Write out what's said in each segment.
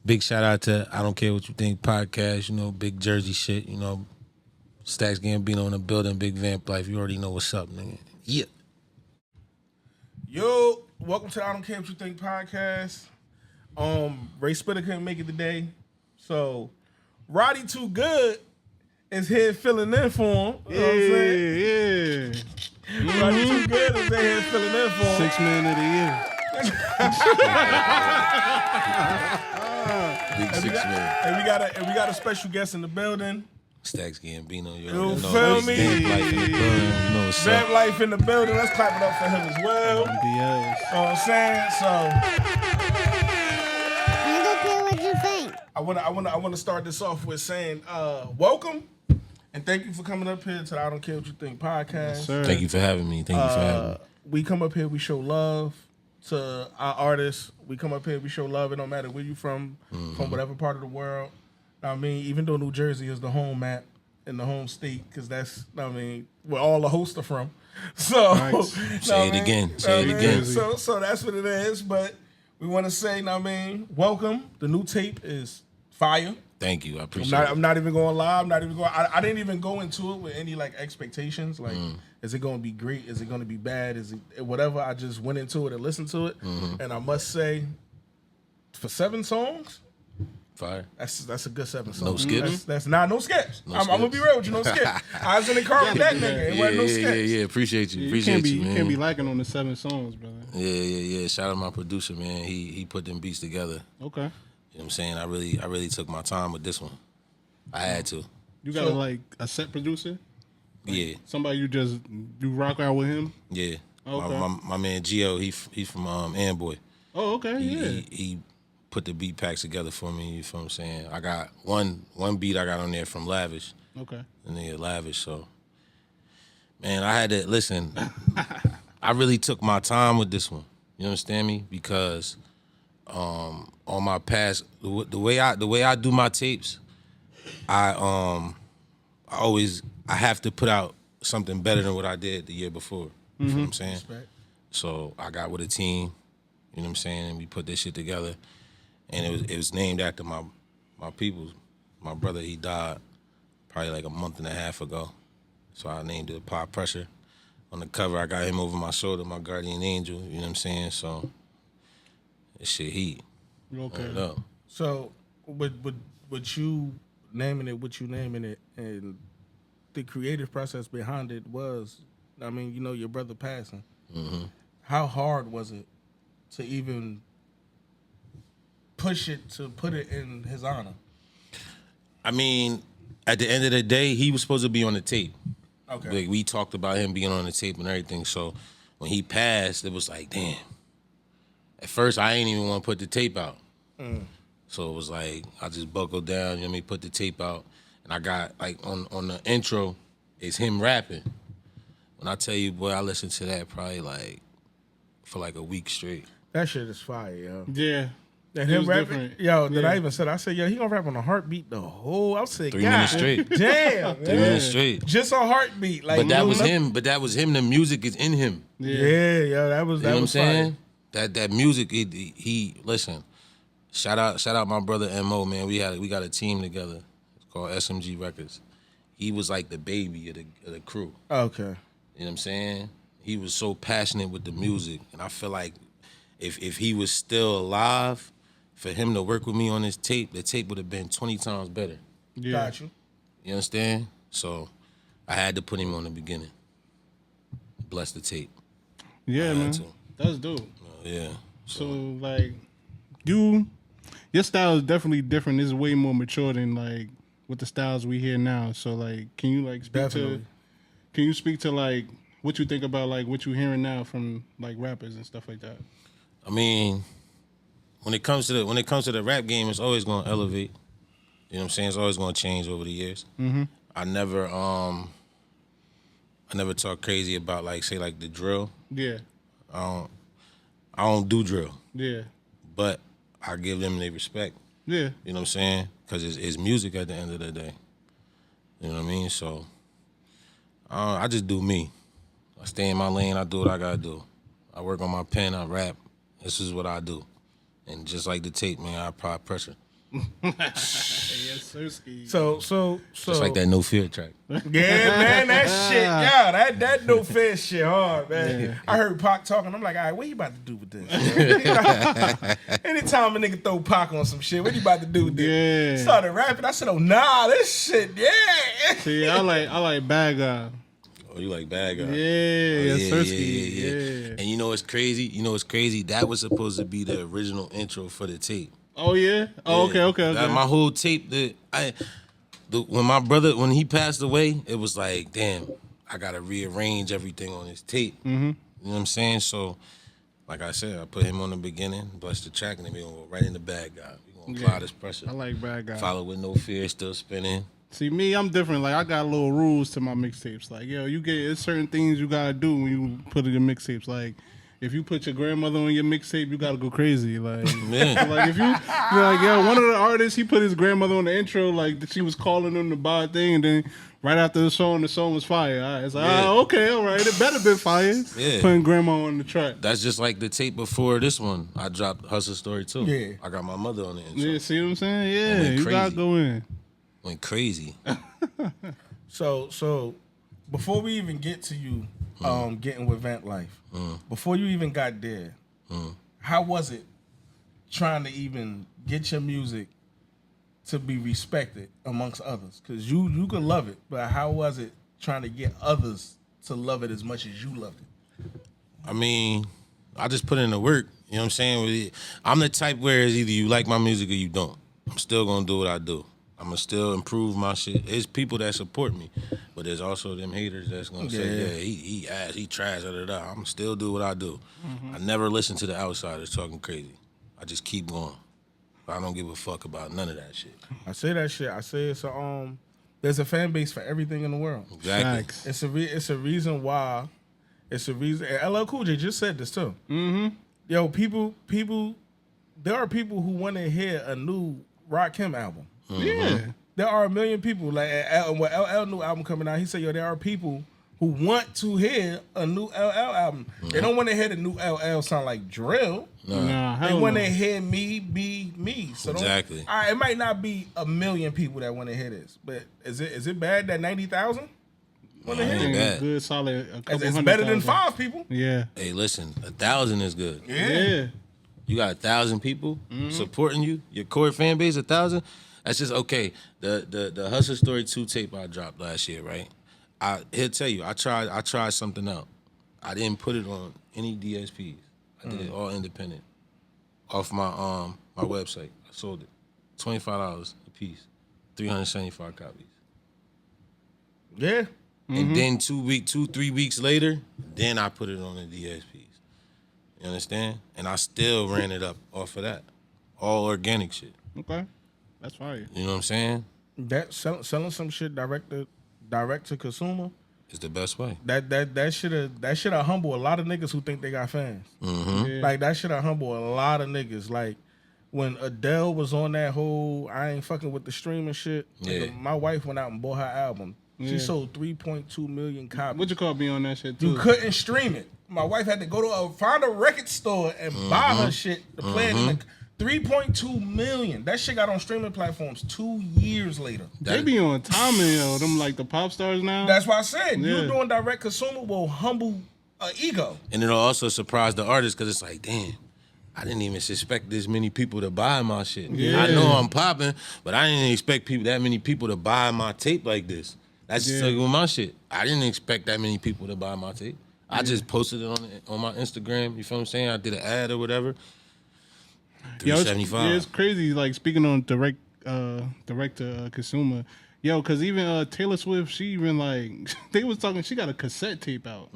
Big shout out to I Don't Care What You Think podcast, you know, big Jersey shit, you know. Stvckz Gambino in the building, big Vamp Life. You already know what's up, nigga. Yeah. Yo, welcome to I Don't Care What You Think podcast. Ray Spitter couldn't make it today, so Roddy Too Good is here filling in for him. You know what I'm saying? Yeah. Roddy Too Good is here filling in for him. 6 man of the year. Big 6 man. And we got a special guest in the building. Stvckz Gambino. You You know, feel me? Vamp Life in the building. You know what's Vamp up. Life in the building. Let's clap it up for him as well. BS. You know what I'm saying? So I don't care what you think. I wanna start this off with saying welcome and thank you for coming up here to the I Don't Care What You Think podcast. Yes, sir. Thank you for having me. Thank you for having me. We come up here, we show love to our artists. We come up here, we show love. It don't matter where you from whatever part of the world. I mean, even though New Jersey is the home map and the home state, because that's, I mean, where all the hosts are from. So, Nice. Say it again. Say it again. So that's what it is. But we want to say, I mean, welcome. The new tape is fire. Thank you. I appreciate it. I'm not even going to lie. I didn't even go into it with any like expectations. Like, is it going to be great? Is it going to be bad? Is it whatever? I just went into it and listened to it, and I must say, for 7 songs, Fire. that's a good 7 songs. No skips? That's not no skips. No I'm gonna be skips. real with you. No skips. I was in the car with that nigga. It wasn't no skips. Yeah. Appreciate you. You Appreciate can't be, you, you man. can't be liking on the 7 songs, brother. Yeah. Shout out my producer, man. He put them beats together. Okay. You know what I'm saying? I really took my time with this one. I had to. You got like a set producer? Yeah. Somebody you rock out with him? Yeah. Okay. My man Gio, he's from Amboy. Oh, okay, yeah. He put the beat packs together for me, you feel what I'm saying? I got one beat I got on there from Lavish. Okay. And then Lavish, so man, I had to listen. I really took my time with this one. You understand me? Because on my past, the way I do my tapes, I have to put out something better than what I did the year before. You feel what I'm saying? Respect. So I got with a team, you know what I'm saying, and we put this shit together. And it was named after my people. My brother, he died probably like a month and a half ago. So I named it Pop Pressure. On the cover, I got him over my shoulder, my guardian angel, you know what I'm saying? So this shit heat. Okay. Hold up. So with you naming it, and the creative process behind it was, I mean, you know, your brother passing. How hard was it to even push it to put it in his honor? I mean, at the end of the day, he was supposed to be on the tape. Okay. Like, we talked about him being on the tape and everything. So when he passed, it was like, damn. At first, I ain't even want to put the tape out. So it was like, I just buckled down, you know what I mean, put the tape out. And I got, like, on the intro, it's him rapping. When I tell you, boy, I listened to that probably, like, for like a week straight. That shit is fire, yo. Yeah. And It him was rapping, different. yo. Then I Yeah. even said, yo, he gonna rap on a heartbeat the whole. I was saying, 3 God, minutes straight. damn, 3 man. minutes straight. Just a heartbeat, like. But that was nothing- him. But that was him. The music is in him. Yeah, yo, that was You know what I'm was saying? fire. That music, he listen. Shout out my brother Mo, man. We got a team together. It's called SMG Records. He was like the baby of the crew. Okay. You know what I'm saying? He was so passionate with the music, and I feel like if he was still alive, for him to work with me on this tape, the tape would have been 20 times better. Yeah. Got you. You understand? So I had to put him on the beginning. Bless the tape. Yeah, I man. had to. That's dope. Yeah. So like your style is definitely different. It's way more mature than like with the styles we hear now. So like can you like speak to like what you think about like what you're hearing now from like rappers and stuff like that? I mean, when it comes to the rap game, it's always gonna elevate. You know what I'm saying? It's always gonna change over the years. I never talk crazy about like say like the drill. Yeah. I don't do drill, Yeah. but I give them their respect. Yeah. You know what I'm saying? Because it's music at the end of the day. You know what I mean? So I just do me. I stay in my lane. I do what I gotta do. I work on my pen. I rap. This is what I do. And just like the tape, man, I apply pressure. Yes, Stvckz. So Just like that No Fear track. yeah, man, that shit, yeah, that no fair shit hard, man. Yeah. I heard Pac talking. I'm like, all right, what you about to do with this? Anytime a nigga throw Pac on some shit, what you about to do with this? Yeah. Started rapping. I said, oh nah, this shit, yeah. See, I like Bad Guy. Oh, you like Bad Guy? Yeah, yeah, Stvckz. yeah. And you know what's crazy? That was supposed to be the original intro for the tape. Oh yeah. Oh Yeah. okay. That, my whole tape when my brother when he passed away, it was like, damn, I gotta rearrange everything on his tape. Mm-hmm. You know what I'm saying? So, like I said, I put him on the beginning, bless the track, and then we gonna go right in the Bad Guy. We gonna apply this pressure. I like Bad Guy. Follow with No Fear, still spinning. See me, I'm different. Like I got little rules to my mixtapes. Like it's certain things you gotta do when you put it in mixtapes. Like if you put your grandmother on your mixtape, you gotta go crazy. Like, Yeah. like if you're like, one of the artists, he put his grandmother on the intro, like she was calling him to buy a thing, and then right after the song was fire. All right, it's like, okay, all right, it better been fire. Yeah. Putting grandma on the track. That's just like the tape before this one. I dropped Hustle Story too. Yeah. I got my mother on the intro. Yeah, see what I'm saying? It Yeah, went you gotta crazy. go in. Went crazy. So before we even get to you getting with Vamp Life, before you even got there, how was it trying to even get your music to be respected amongst others? Because you could love it, but how was it trying to get others to love it as much as you loved it? I mean, I just put in the work. You know what I'm saying? I'm the type where it's either you like my music or you don't. I'm still gonna do what I do. I'm gonna still improve my shit. There's people that support me, but there's also them haters that's gonna say, he ass, he trash, da da da. I'm still do what I do. I never listen to the outsiders talking crazy. I just keep going. I don't give a fuck about none of that shit. I say that shit. I say it's a there's a fan base for everything in the world. Exactly. Facts. It's a reason why. It's a reason. And LL Cool J just said this too. Mm-hmm. Yo, people. There are people who want to hear a new Rakim album. Yeah. There are a million people like when LL new album coming out. He said, "Yo, there are people who want to hear a new LL album. They don't want to hear the new LL sound like drill. Nah, They hell want to no. hear me be me. So Exactly. All right, it might not be a million people that want to hear this, but is it bad that 90,000 want to Nah, hear it it? ain't bad. Good, solid. A couple It's hundred better than thousand. 5 people. Yeah. Hey, listen, 1,000 is good. Yeah. You got 1,000 people supporting you. Your core fan base, 1,000. That's just okay. The Hustle Story 2 tape I dropped last year, right? He'll tell you, I tried something out. I didn't put it on any DSPs. I did it all independent. Off my my website. I sold it. $25 a piece. 375 copies. Yeah. And then 3 weeks later, then I put it on the DSPs. You understand? And I still ran it up off of that. All organic shit. Okay. That's fire. You know what I'm saying? That selling some shit direct to consumer. It's the best way. That should humble a lot of niggas who think they got fans. Yeah. Like that should humble a lot of niggas. Like when Adele was on that whole I ain't fucking with the streaming shit. Yeah. My wife went out and bought her album. She Yeah. sold 3.2 million copies. What you call me on that shit too? You couldn't stream it. My wife had to go to find a record store and buy her shit to play it in the 3.2 million. That shit got on streaming platforms 2 years later. They be on timing, yo. Them like the pop stars now. That's why I said you Yeah. doing direct consumer will humble ego. And it'll also surprise the artist because it's like, damn, I didn't even suspect this many people to buy my shit. Yeah. I know I'm popping, but I didn't expect that many people to buy my tape like this. That's just like with my shit. I didn't expect that many people to buy my tape. I just posted it on my Instagram. You feel what I'm saying? I did an ad or whatever. Yo, it's, 375. yeah, it's crazy. Like speaking on direct to consumer, yo, because even Taylor Swift, she even like they was talking. She got a cassette tape out.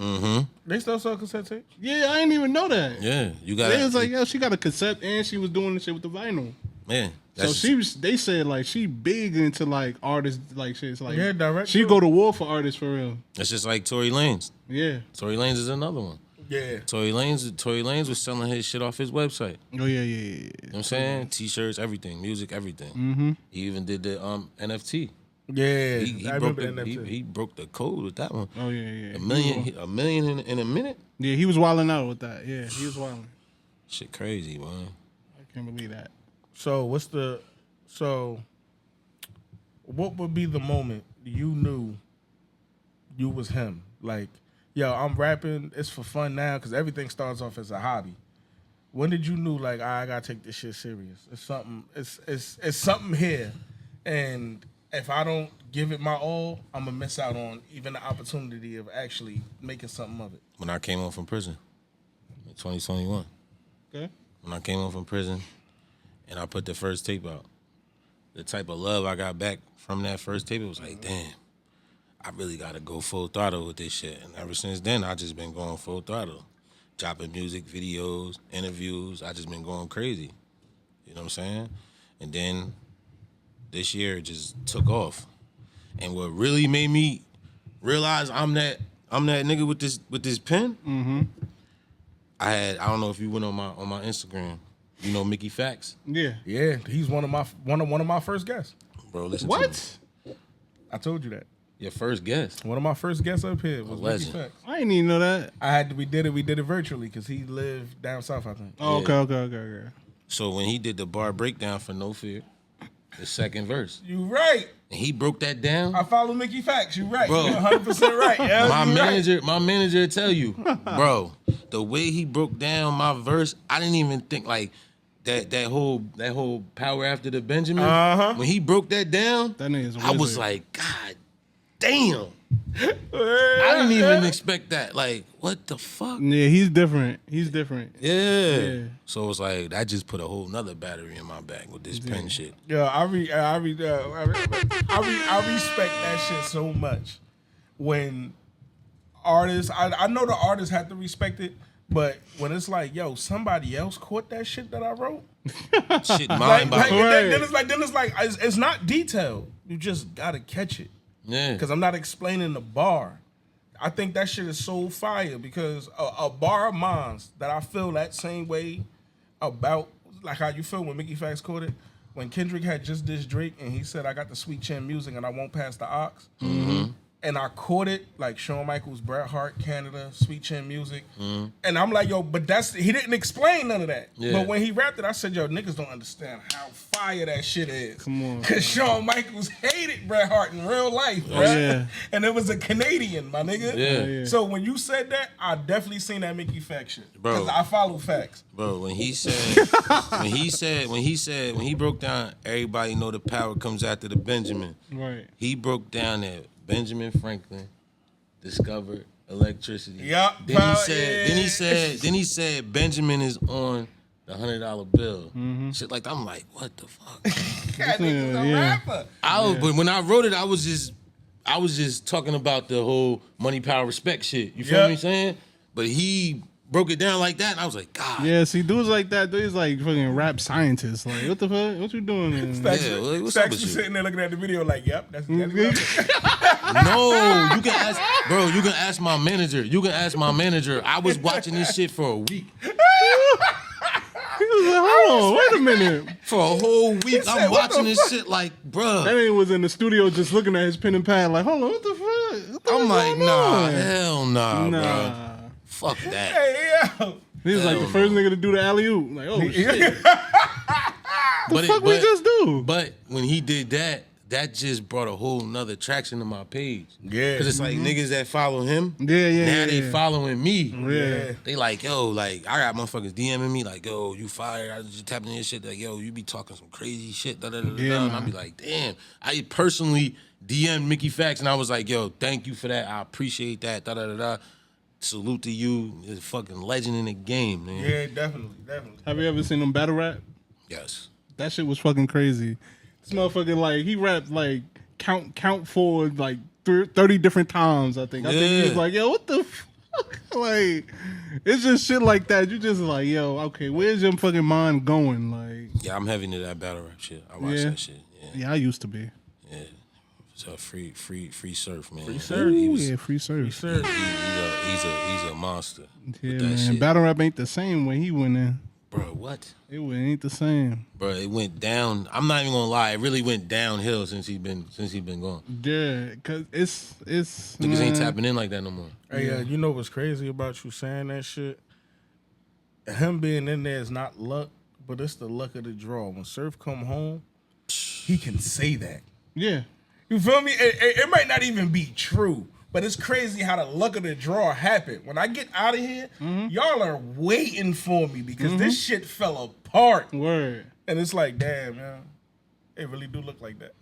They still sell cassette tapes? Yeah, I didn't even know that. Yeah, you got They was like, yo, she got a cassette and she was doing the shit with the vinyl. man. So they said like she big into like artists like shit. It's like Yeah, direct she too. go to war for artists for real. It's just like Tory Lanez. Yeah. Tory Lanez is another one. Yeah. Tory Lanez was selling his shit off his website. Oh yeah. You know what I'm saying? T-shirts, everything, music, everything. Mm-hmm. He even did the NFT. Yeah. He I broke remember that he broke the code with that one. Oh yeah. A million in a minute. Yeah, he was wilding out with that. Yeah, he was wilding. Shit, crazy, man. I can't believe that. So what's the So, what would be the moment you knew you was him? Like, yo, I'm rapping. It's for fun now because everything starts off as a hobby. When did you knew like I gotta take this shit serious? It's something. It's something here, and if I don't give it my all, I'm gonna miss out on even the opportunity of actually making something of it. When I came home from prison in 2021. Okay. When I came home from prison and I put the first tape out, the type of love I got back from that first tape, it was like, damn, I really got to go full throttle with this shit. And ever since then, I just been going full throttle. Dropping music, videos, interviews. I just been going crazy. You know what I'm saying? And then this year it just took off. And what really made me realize I'm that nigga with this pen, I don't know if you went on my Instagram. You know Mickey Facts? Yeah. Yeah, he's one of my first guests. Bro, listen to What? me. I told you that. Your first guest. One of my first guests up here was Mickey legend. Facts. I didn't even know that. We did it virtually because he lived down south, I think. Oh, Yeah. okay. So when he did the bar breakdown for No Fear, the second verse, You right. and he broke that down. I follow Mickey Facts. You right. Bro. You're 100% right. Yeah, My you manager will tell you, bro, the way he broke down my verse, I didn't even think like that whole power after the Benjamin. When he broke that down, That nigga's a I was wizard. like, God damn. Right. I didn't even expect that. Like, what the fuck? Yeah, he's different. Yeah. Yeah. So it was like that just put a whole nother battery in my back with this pen shit. Yeah, I respect that shit so much. When artists, I know the artists have to respect it, but when it's like, yo, somebody else caught that shit that I wrote. Shit, Like, mind like, body. then it's like it's not detailed. You just gotta catch it. Yeah. Because I'm not explaining the bar. I think that shit is so fire because a bar of mine that I feel that same way about, like how you feel when Mickey Facts caught it, when Kendrick had just dissed Drake and he said, I got the sweet chin music and I won't pass the ox. And I caught it like Shawn Michaels, Bret Hart, Canada, sweet chin music. And I'm like, yo, but he didn't explain none of that. Yeah. But when he rapped it, I said, yo, niggas don't understand how fire that shit is. Come on. Because Shawn Michaels hated Bret Hart in real life, bro. Yeah. And it was a Canadian, my nigga. Yeah. So when you said that, I definitely seen that Mickey Facts shit. Bro. Because I follow facts. Bro, when he broke down everybody know the power comes after the Benjamin. Right. He broke down that Benjamin Franklin discovered electricity. Yup, Then power, then he said Benjamin is on the $100 bill. Shit like that. I'm like, what the fuck? That nigga's a Yeah. rapper. But when I wrote it, I was just talking about the whole money, power, respect shit. You feel Yep. me saying? But he broke it down like that, and I was like, God. Yeah, see, dudes like that, dudes like fucking rap scientists. Like, what the fuck? What you doing? Man? Stacks Yeah, like, what's Stacks up with was you? sitting there looking at the video like, yep, that's exactly what I mean. No, you can ask, bro. You can ask my manager. I was watching this shit for a week. He was like, hold on, wait a minute. For a whole week, said, I'm "What the watching this fuck?" shit like, That bruh. nigga was in the studio just looking at his pen and pad, like, hold on, what the fuck? What the I'm fuck like, going nah, on? hell nah, bro. Nah. Fuck that. Hey, yo. He was like the first nigga to do the alley oop. Like, oh shit, But fuck we just do? But when he did that, that just brought a whole nother traction to my page. Yeah. Because it's like niggas that follow him. Yeah, yeah, Now yeah, they yeah. following me. Yeah. They like, yo, like, I got motherfuckers DMing me, like, yo, you fired. I just tapping in your shit. Like, yo, you be talking some crazy shit. Da, da, da, da, Yeah, da. And I man. be like, damn. I personally DM'd Mickey Facts, and I was like, yo, thank you for that. I appreciate that. Da, da, da, da. Salute to you. You're a fucking legend in the game, man. Yeah, definitely. Have you ever seen him battle rap? Yes. That shit was fucking crazy. This motherfucker, like, he rapped like count forward like 30 different times. I think he was Yeah. like, yo, what the fuck? Like, it's just shit like that. You just like, yo, okay, where's your fucking mind going? Like, Yeah, I'm heavy into that battle rap shit. I watch Yeah. that shit. Yeah. yeah, I used to be. Yeah. So free surf, man. Free surf. Ooh, yeah, free service. Sir. He's a monster. Yeah, with that man. shit. Battle rap ain't the same when he went in. Bro, what? It ain't the same. Bro, it went down. I'm not even gonna lie, it really went downhill since he been gone. Yeah, cause it's Niggas ain't man, tapping in like that no more. Hey, you know what's crazy about you saying that shit? Him being in there is not luck, but it's the luck of the draw. When Surf come home, he can say that. Yeah. You feel me? It might not even be true, but it's crazy how the luck of the draw happened. When I get out of here, y'all are waiting for me because this shit fell apart. Word. And it's like, damn, man, it really do look like that.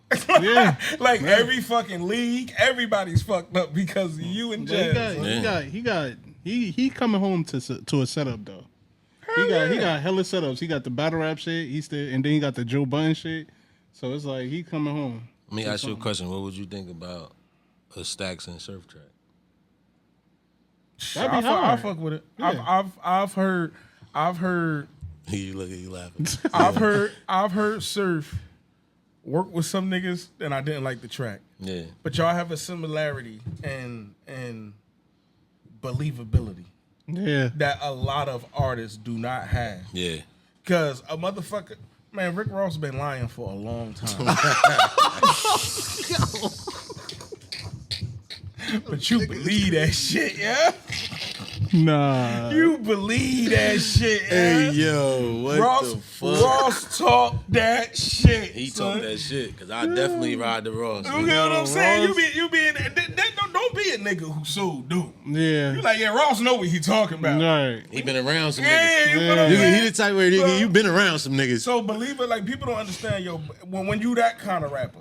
Yeah. Like every fucking league, everybody's fucked up because of you and Jazz. He coming home to a setup though. He got hella setups. He got the battle rap shit. And then he got the Joe Budden shit. So it's like he coming home. Let me ask you a question. What would you think about a Stvckz and Surf track? That'd be hard. I fuck with it. Yeah. I've heard. You look at you laughing. I've heard Surf work with some niggas, and I didn't like the track. Yeah. But y'all have a similarity in believability. Yeah. That a lot of artists do not have. Yeah. Cause a motherfucker, man, Rick Ross been lying for a long time. But you believe that shit, yeah? Nah. You believe that shit, yeah? Hey, yo, what the fuck? Ross talked that shit. He son. talked that shit, because I definitely ride the Ross. You know what I'm saying? Ross. You be don't be a nigga who so dude. Yeah. You like, yeah, Ross know what he talking about. Right. He been around some Yeah, niggas. you know what I'm He saying? the type where you been around some niggas. So believe it, like people don't understand, yo. When you that kind of rapper,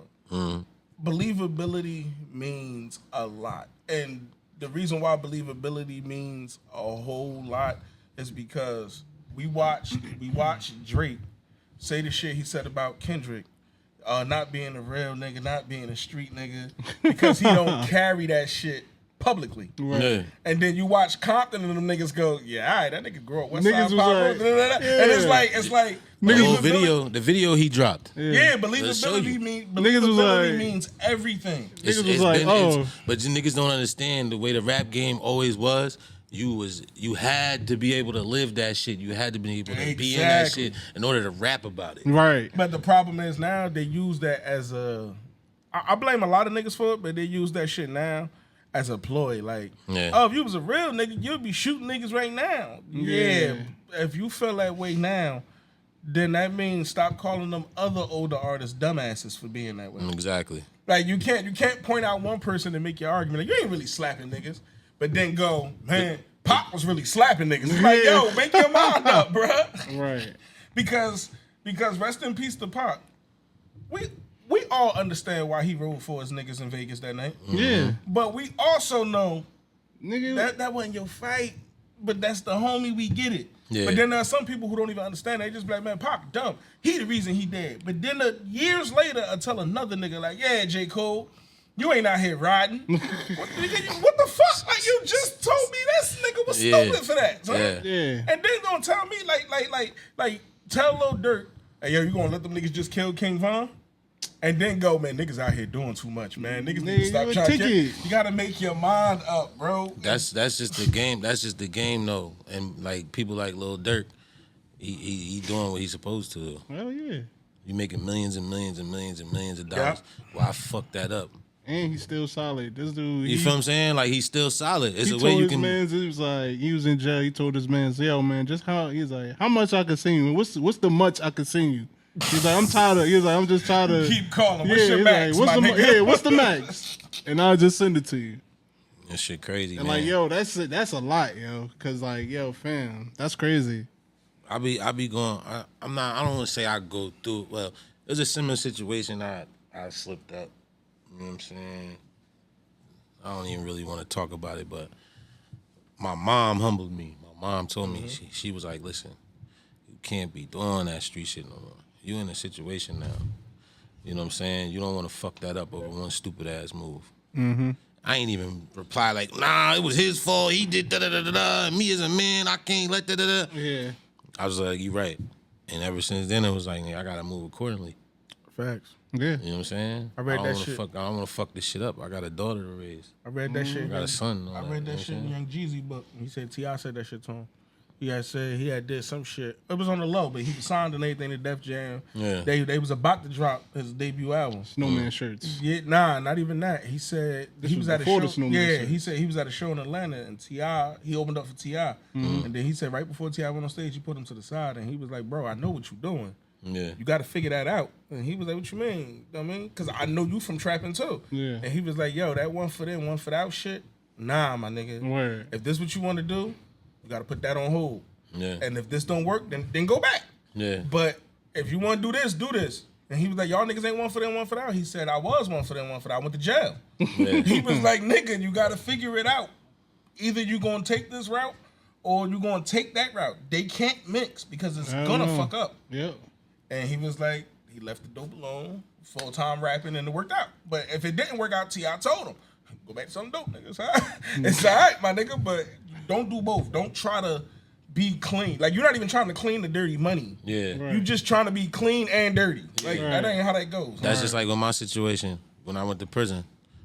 believability means a lot, and the reason why believability means a whole lot is because we watched Drake say the shit he said about Kendrick, not being a real nigga, not being a street nigga, because he don't carry that shit publicly. Right. Yeah. And then you watch Compton and them niggas go, yeah, all right, that nigga grew up West Niggas Side was Pop, like, and it's like The video he dropped. yeah, Let's show you. Niggas was like- means everything. Niggas was like, oh. But you niggas don't understand the way the rap game always was. You had to be able to live that shit. You had to be able to be in that Exactly. shit in order to rap about it. Right. But the problem is now they use that as a. I blame a lot of niggas for it, but they use that shit now as a ploy. Like, Yeah. oh, if you was a real nigga, you'd be shooting niggas right now. Yeah. If you feel that way now, then that means stop calling them other older artists dumbasses for being that way. Exactly. Like you can't point out one person and make your argument. Like, you ain't really slapping niggas, but then go, man, Pop was really slapping niggas. It's like, yo, make your mind up, bruh. Right. Because rest in peace to Pop. We all understand why he rode for his niggas in Vegas that night. Yeah. But we also know Nigga. that wasn't your fight, but that's the homie, we get it. Yeah. But then there are some people who don't even understand. They just be like, man, Pop dumb. He the reason he dead. But then years later, I tell another nigga like, yeah, J. Cole, you ain't out here riding. What the fuck? Like, you just told me this nigga was stupid for that. Son. Yeah. Yeah. And then gonna tell me like tell Lil Durk, hey yo, you gonna let them niggas just kill King Von? And then go, man, niggas out here doing too much, man. Niggas need to stop trying to get. You gotta make your mind up, bro. That's just the game. That's just the game, though. And like people like Lil Durk, he doing what he's supposed to. Hell yeah. You making millions and millions and millions and millions of dollars. Why fuck that up? And he's still solid. This dude. You feel what I'm saying? Like, he's still solid. It's He a way told you his can. mans, he was like, he was in jail. He told his man, yo, man, just he's like, how much I can send you? What's the much I can send you? He's like, I'm tired of. He's like, I'm just tired of. Keep calling. Yeah, What's your he's max? like, My nigga? what's the max? And I'll just send it to you. That shit crazy, And man. like, yo, that's a lot, yo. Cause like, yo, fam, that's crazy. I be going. I don't want to say I go through. Well, it was a similar situation. I slipped up. You know what I'm saying? I don't even really want to talk about it, but my mom humbled me. My mom told me, she was like, listen, you can't be doing that street shit no more. You in a situation now. You know what I'm saying? You don't want to fuck that up over one stupid ass move. Mm-hmm. I ain't even reply like, nah, it was his fault. He did da da da da da. Me as a man, I can't let da da da. Yeah. I was like, you right. And ever since then, it was like, I gotta move accordingly. Facts. Yeah. You know what I'm saying? I read that wanna shit. I don't want to fuck this shit up. I got a daughter to raise. I read that shit. I got a son. I read that shit in Young Jeezy book. He said T.I. said that shit to him. He had said he had did some shit. It was on the low, but he signed and everything to Def Jam. Yeah. They was about to drop his debut album. Snowman shirts. Yeah, nah, not even that. He said he was at a before show. the Snowman Yeah, shit. he said he was at a show in Atlanta and T.I. he opened up for T.I. And then he said right before T.I. went on stage, he put him to the side and he was like, "Bro, I know what you're doing." Yeah. You got to figure that out. And he was like, what you mean? You know what I mean? Because I know you from trapping too. Yeah. And he was like, yo, that one for them, one for out shit. Nah, my nigga. Word. If this what you want to do, you got to put that on hold. Yeah. And if this don't work, then go back. Yeah. But if you want to do this, do this. And he was like, y'all niggas ain't one for them, one for out. He said, I was one for them, one for out. I went to jail. Yeah. He was like, nigga, you got to figure it out. Either you going to take this route or you going to take that route. They can't mix because it's going to fuck up. Yep. And he was like, he left the dope alone, full-time rapping, and it worked out. But if it didn't work out, T.I. told him, go back to something dope, nigga. It's all right. It's all right, my nigga, but don't do both. Don't try to be clean. Like, you're not even trying to clean the dirty money. Yeah. Right. You just trying to be clean and dirty. Like, that ain't how that goes. That's just like with my situation. When I went to prison,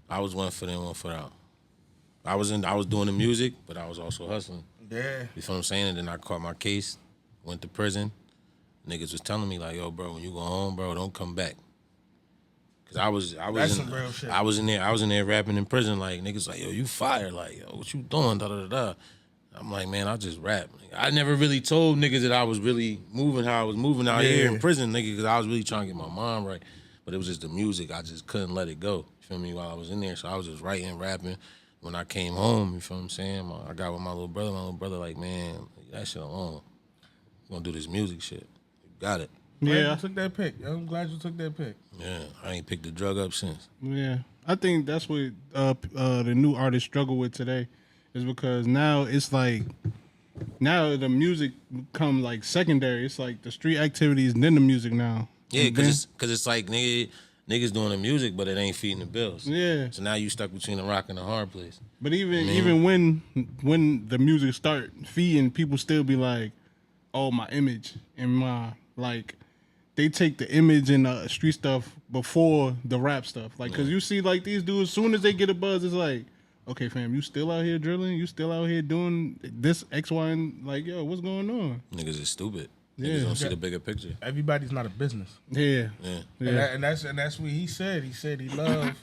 I was one foot in, one foot out. I was doing the music, but I was also hustling. Yeah. You feel what I'm saying? And then I caught my case, went to prison. Niggas was telling me like, yo, bro, when you go home, bro, don't come back. Cause I was That's some real shit. I was in there rapping in prison, like niggas like, yo, you fired, like, yo, what you doing? Da da da da. I'm like, man, I just rap. I never really told niggas that I was really moving how I was moving out here in prison, nigga, because I was really trying to get my mind right. But it was just the music. I just couldn't let it go. You feel me? While I was in there, so I was just writing, rapping. When I came home, you feel what I'm saying? I got with my little brother. My little brother like, man, leave that shit alone. We're gonna do this music shit. You got it. Yeah. You took that pick. I'm glad you took that pick. Yeah, I ain't picked the drug up since. Yeah, I think that's what the new artists struggle with today, is because now it's like, now the music become like secondary. It's like the street activities and then the music now. Yeah, because it's like niggas doing the music, but it ain't feeding the bills. Yeah. So now you stuck between the rock and the hard place. But even when the music start feeding, people still be like, oh, my image and my, like, they take the image and the street stuff before the rap stuff. Like, because you see, like, these dudes, as soon as they get a buzz, it's like, okay, fam, you still out here drilling? You still out here doing this X, Y, and, like, yo, what's going on? Niggas is stupid. Yeah. Niggas don't see the bigger picture. Everybody's not a business. Yeah. Yeah. And that's what he said. He said he loved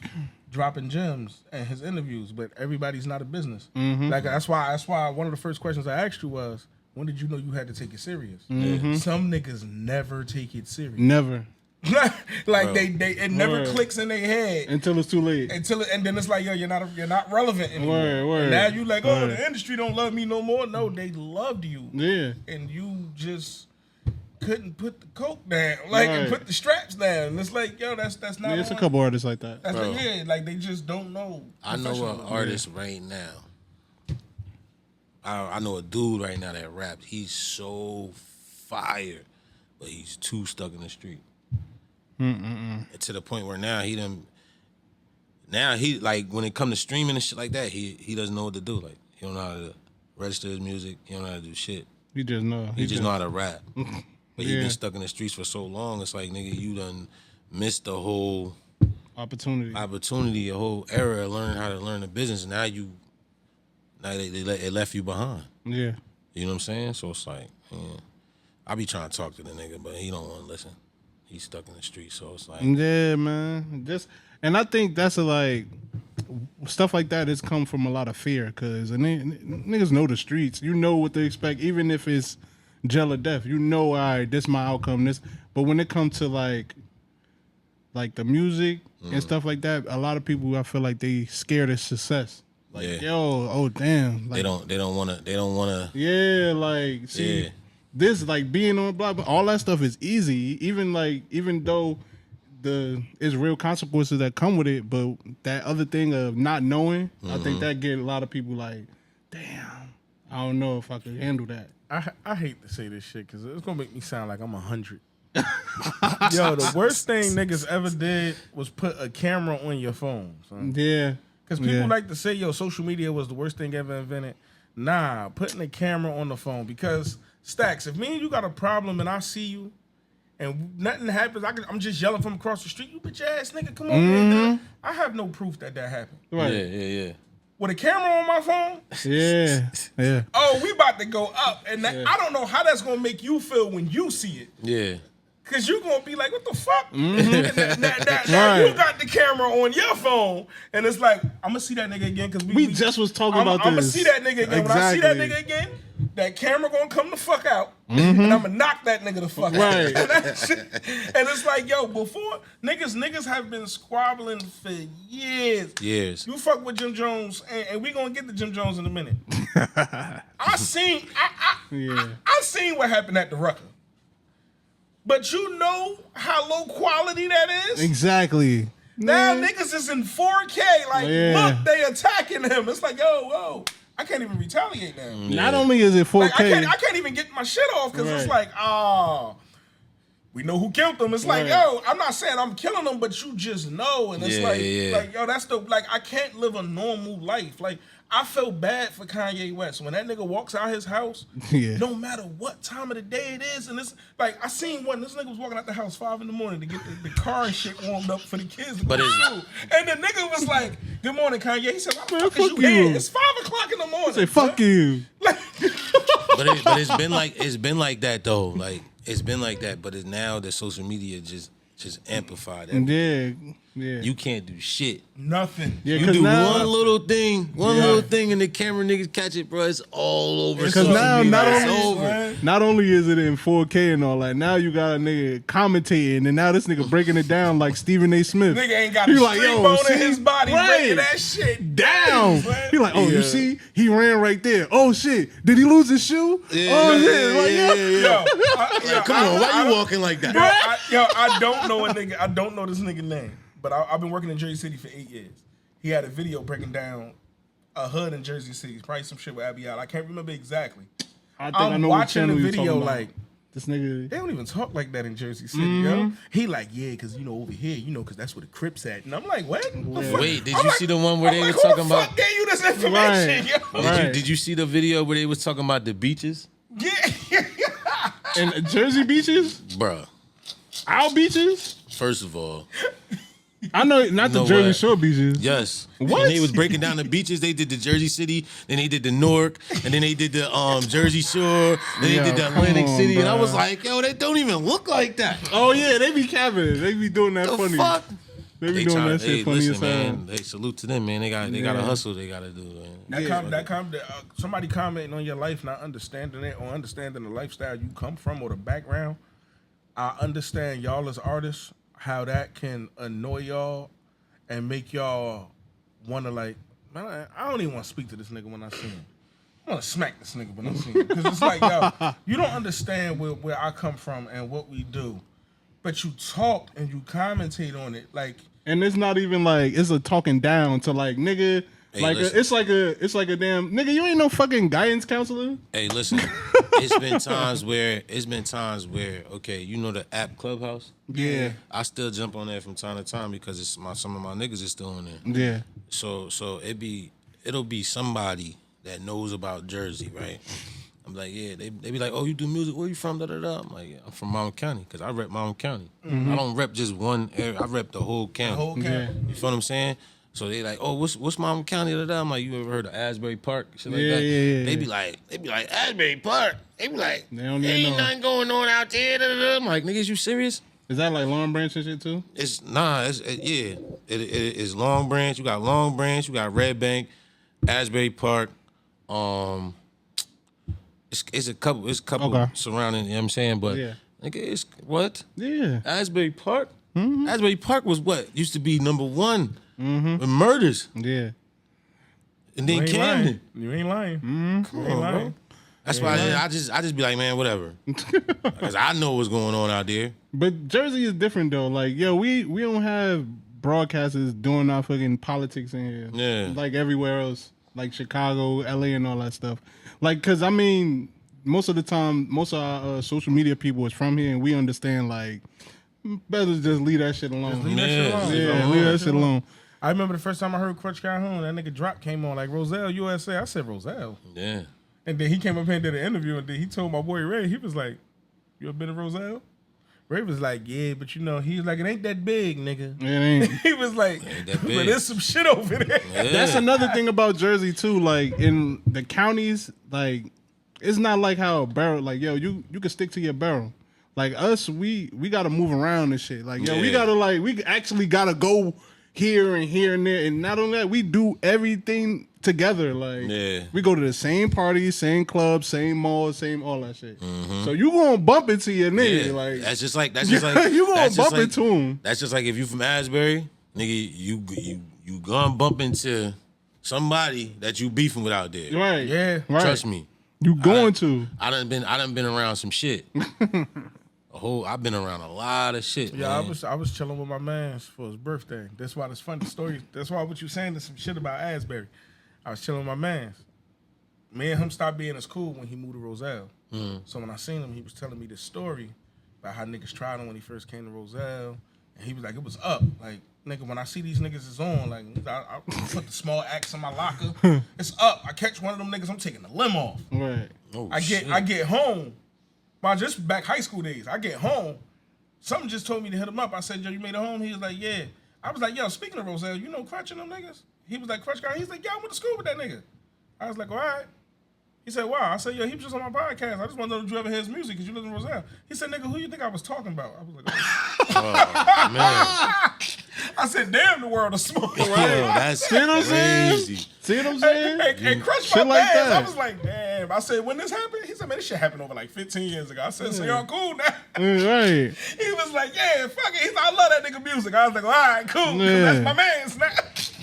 dropping gems in his interviews, but everybody's not a business. Like that's why one of the first questions I asked you was, when did you know you had to take it serious? Some niggas never take it serious. Never. Like they it never Word. clicks in their head Until it's too late. and then it's like, yo, you're not relevant anymore. Word. And now you like, oh, Word. the industry don't love me no more. No, they loved you. Yeah. And you just couldn't put the coke down, like, and Right. put the straps down. And it's like, yo, that's not. Yeah, it's a on- couple artists like that. That's Bro. like, yeah, like they just don't know. I know an professionalism. artist right now. I know a dude right now that raps. He's so fire, but he's too stuck in the street. And to the point where now he like when it come to streaming and shit like that, he doesn't know what to do. Like he don't know how to register his music. He don't know how to do shit. You just know. He just know how to rap. But he Yeah. been stuck in the streets for so long. It's like, nigga, you done missed the whole opportunity. a whole era of learning how to learn the business. And now it left you behind. Yeah. You know what I'm saying? So it's like, man, I be trying to talk to the nigga, but he don't want to listen. He's stuck in the street, so it's like, Yeah, man. And I think that's like stuff like that has come from a lot of fear, because niggas know the streets. You know what to expect, even if it's jail or death. You know, all right, this my outcome. But when it comes to like the music and stuff like that, a lot of people, I feel like they scared of success. Like, Yeah. yo, oh damn, like, they don't want to. yeah, like, see, Yeah. this, like, being on block, all that stuff is easy. Even though it's real consequences that come with it, but that other thing of not knowing, I think that get a lot of people like, damn, I don't know if I could handle that. I hate to say this shit because it's gonna make me sound like I'm 100. Yo, the worst thing niggas ever did was put a camera on your phone, son. Yeah, Because people yeah. like to say, yo, social media was the worst thing ever invented. Nah, putting a camera on the phone. Because, Stvckz, if me and you got a problem and I see you and nothing happens, I'm just yelling from across the street, you bitch ass nigga, come over here. I have no proof that happened. Right. Yeah. With a camera on my phone, Yeah. oh, we about to go up. And I don't know how that's going to make you feel when you see it. Yeah. Because you're going to be like, what the fuck? Now Right. you got the camera on your phone, and it's like, I'm going to see that nigga again. Because We just was talking about I'm going to this. see that nigga again. When I see that Exactly. nigga again, that camera gonna come the fuck out, and I'm gonna knock that nigga the fuck out. And, and it's like, yo, before niggas have been squabbling for years. You fuck with Jim Jones, and we gonna get to Jim Jones in a minute. I seen what happened at the Rucker. But you know how low quality that is? Exactly. Now niggas is in 4K. Like, look, they attacking him. It's like, yo, I can't even retaliate now. Not only is it 4K. Like, I can't even get my shit off because it's like, we know who killed them. It's like, yo, I'm not saying I'm killing them, but you just know. And it's like, yo, that's I can't live a normal life. Like, I feel bad for Kanye West when that nigga walks out his house. No matter what time of the day it is, and it's like I seen one. This nigga was walking out the house 5 in the morning to get the car and shit warmed up for the kids to go to school. And the nigga was like, "Good morning, Kanye." He said, "Why the fuck is you here? It's 5 o'clock in the morning." I say, "Fuck you." but it's been like that though. Like it's been like that, but it's now that social media just amplified that. Yeah. You can't do shit. Nothing. Yeah, you do one little thing, and the camera niggas catch it, bro. It's all over. Because now not only is it in 4K and all that, now you got a nigga commentating, and now this nigga breaking it down like Stephen A. Smith. Nigga ain't got a street bone in his body, breaking that shit down. He like, you see, he ran right there. Oh shit, did he lose his shoe? Come on, why you walking like that? I don't know a nigga. I don't know this nigga name. But I've been working in Jersey City for 8 years. He had a video breaking down a hood in Jersey City. Probably some shit with Abiyail. I can't remember exactly. I'm watching the video like, this nigga. They don't even talk like that in Jersey City, yo. He like, because, over here, because that's where the Crips at. And I'm like, what? Wait, did you see the one where they were talking about? Who the fuck gave you this information, yo? Did you see the video where they was talking about the beaches? Yeah. And Jersey beaches? Bruh. Our beaches? First of all. I know, not the Jersey Shore beaches. Yes. What? And they was breaking down the beaches. They did the Jersey City, then they did the Newark, and then they did the Jersey Shore, then they did the Atlantic City, bro. And I was like, yo, they don't even look like that. Oh yeah, they be capping. They be doing that funny. Fuck? They be doing that shit funny as hell. Man, they salute to them, man. They got a hustle. They got to do, man. Somebody commenting on your life, not understanding it or understanding the lifestyle you come from or the background. I understand y'all as artists, how that can annoy y'all and make y'all want to like, man, I don't even want to speak to this nigga when I see him. I want to smack this nigga when I see him. Because it's like, yo, you don't understand where I come from and what we do. But you talk and you commentate on it. Like, and it's not even like, it's a talking down to like, nigga, hey, like it's like a damn nigga. You ain't no fucking guidance counselor. Hey, listen, it's been times where okay, you know the app Clubhouse. Yeah, I still jump on there from time to time because some of my niggas is still on there. Yeah. So it'll be somebody that knows about Jersey, right? I'm like, yeah, they be like, oh, you do music? Where you from? Da da da. I'm like, yeah, I'm from Monmouth County because I rep Monmouth County. Mm-hmm. I don't rep just one area. I rep the whole county. Yeah. You feel what I'm saying? So they like, oh, what's Monmouth County? Da da. I'm like, you ever heard of Asbury Park? Shit like that. Yeah. They be like Asbury Park. They be like, they ain't nothing going on out there. Da, da, da. I'm like, niggas, you serious? Is that like Long Branch and shit too? It's Long Branch. You got Long Branch. You got Red Bank, Asbury Park. It's a couple okay. surrounding. You know what I'm saying, but yeah. Nigga, it's what? Yeah. Asbury Park. Mm-hmm. Asbury Park was what used to be number one with murders. Yeah. And then Camden. You ain't lying. Mm-hmm. Come on, bro. That's why I just be like, man, whatever. Because I know what's going on out there. But Jersey is different though. Like, yo, we don't have broadcasters doing our fucking politics in here. Yeah. Like everywhere else. Like Chicago, LA, and all that stuff. Like, cause I mean, most of the time, most of our social media people is from here, and we understand. Like, better just leave that shit alone. Leave that shit alone. I remember the first time I heard Crutch Calhoun, that nigga Drop came on like Roselle USA. I said Roselle. Yeah. And then he came up here and did an interview, and then he told my boy Ray, he was like, "You ever been to Roselle?" Ray was like, yeah, but he was like, it ain't that big, nigga. It ain't. He was like, but there's some shit over there. Yeah. That's another thing about Jersey too. Like in the counties, like it's not like how a borough, like, yo, you can stick to your borough. Like us, we gotta move around and shit. Like, yo, we actually gotta go here and here and there. And not only that, we do everything together. Like, we go to the same parties, same clubs, same malls, same all that shit. So you gonna bump into your nigga. Like that's just like you gonna bump into him. That's just like if you from Asbury, nigga, you gonna bump into somebody that you beefing with out there. Right. Yeah. Right. Trust me. You going to. I done been around some shit. I've been around a lot of shit. Yeah, man. I was chilling with my man for his birthday. That's why this funny story. That's why what you saying is some shit about Asbury. I was chilling with my man. Me and him stopped being as cool when he moved to Roselle. So when I seen him, he was telling me this story about how niggas tried him when he first came to Roselle, and he was like, it was up. Like, nigga, when I see these niggas is on, like, I put the small axe in my locker. It's up. I catch one of them niggas, I'm taking the limb off. Right. Oh, I get home. Well, just back high school days. I get home. Something just told me to hit him up. I said, yo, you made it home? He was like, yeah. I was like, yo, speaking of Roselle, you know Crutch and them niggas? He was like, Crutch guy. He's like, yeah, I went to school with that nigga. I was like, all right. He said, wow. I said, yo, he was just on my podcast. I just want to know if you ever hear his music because you live in Roselle. He said, nigga, who you think I was talking about? I was like, oh, man. I said, damn, the world is small. Yo, that's crazy. See what I'm saying? Hey, Crutch my like bands. that. I was like, damn. I said, when this happened? He said, man, this shit happened over like 15 years ago. I said, so y'all cool now? Right. He was like, yeah, fuck it. He's like, I love that nigga music. I was like, all right, cool. 'Cause that's my man's now.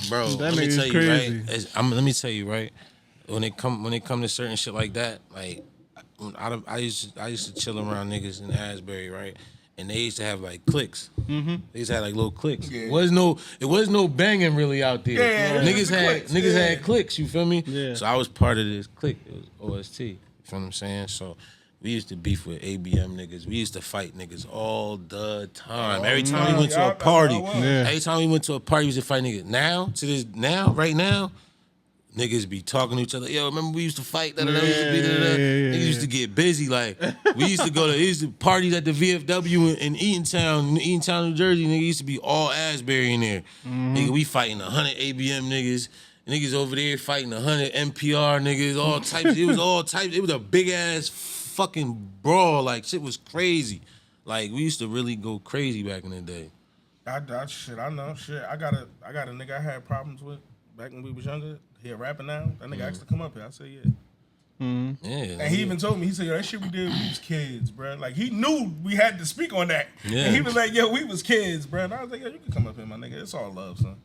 Bro, That let me nigga's tell you, crazy. right? Let me tell you, right? When it come to certain shit like that, like I used to chill around niggas in Asbury, right? And they used to have like cliques. They used to have like little cliques. Yeah. It was no banging really out there. Yeah, it was niggas cliques. had cliques. You feel me? Yeah. So I was part of this clique. It was OST. You feel what I'm saying? So we used to beef with ABM niggas. We used to fight niggas all the time. Every time we went to a party, every time we went to a party, we used to fight niggas. Right now, niggas be talking to each other. Yo, remember we used to fight? Niggas used to get busy. Like we used to parties at the VFW in Eatontown, New Jersey. Nigga used to be all Asbury in there. Nigga, we fighting 100 ABM niggas. Niggas over there fighting 100 NPR niggas. All types. It was all types. It was a big ass fucking brawl. Like shit was crazy. Like we used to really go crazy back in the day. I know. Shit, I got a nigga I had problems with back when we was younger. He a rapper now. That nigga asked to come up here. I said, yeah. Yeah. And he even told me, he said, yo, that shit we did when we was kids, bro. Like, he knew we had to speak on that. Yeah. And he was like, yo, we was kids, bro. And I was like, yo, you can come up here, my nigga. It's all love, son.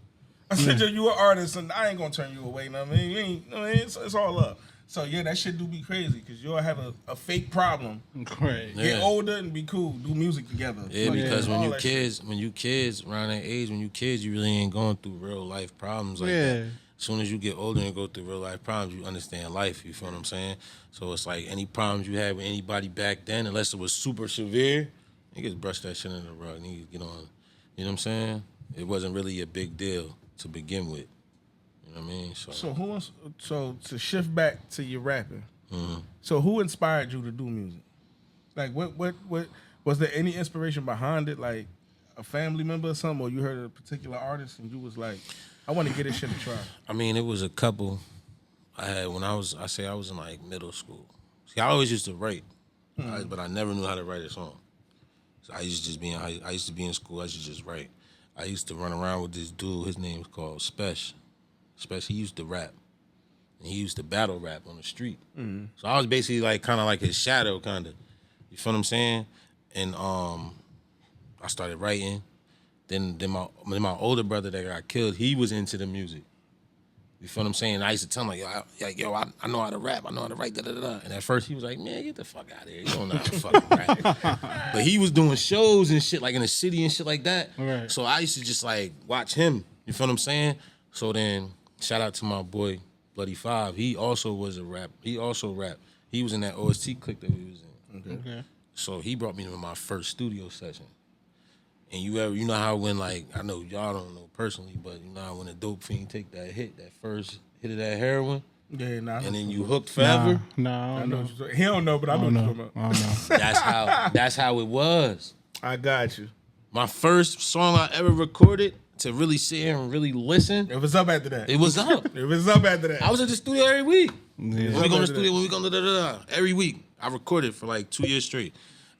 I said, yo, you an artist, and I ain't gonna turn you away. You know what I mean? You ain't, it's all love. So, yeah, that shit do be crazy, because you'll have a fake problem. Right. Get older and be cool. Do music together. Yeah, Like, because when all you that kids, around that age, you really ain't going through real life problems like that. As soon as you get older and go through real life problems, you understand life. You feel what I'm saying? So it's like any problems you had with anybody back then, unless it was super severe, niggas brush that shit under the rug. Niggas get on. You know what I'm saying? It wasn't really a big deal to begin with. You know what I mean? So to shift back to your rapping, so who inspired you to do music? Like, what was there any inspiration behind it? Like a family member or something, or you heard a particular artist and you was like, I want to get this shit a try. I mean, it was a couple I had when I was in like middle school. See, I always used to write, but I never knew how to write a song. So I used to be in school. I used to just write. I used to run around with this dude. His name was called Stvckz. Stvckz. He used to rap. And he used to battle rap on the street. So I was basically like kind of like his shadow, kind of. You feel what I'm saying? And I started writing. Then my older brother that got killed, he was into the music. You feel what I'm saying? I used to tell him, yo, I know how to rap. I know how to write, da-da-da-da. And at first he was like, man, get the fuck out of here. You don't know how to fucking rap. But he was doing shows and shit, like in the city and shit like that. Right. So I used to just like watch him. You feel what I'm saying? So then, shout out to my boy, Bloody Five. He also was a rap. He also rapped. He was in that OST clique that we was in. Okay. So he brought me to my first studio session. And you know how when, like, I know y'all don't know personally, but you know how when a dope fiend take that first hit of that heroin, Yeah, nah. and then you hooked forever. Nah, I know what you're saying. He don't know, but I know what you're talking about. I don't know. That's how it was. I got you. My first song I ever recorded to really sit here and really listen, It was up after that. it was up. It was up after that. I was at the studio every week. Yeah. When we go to the studio, when we go to every week. I recorded for like 2 years straight.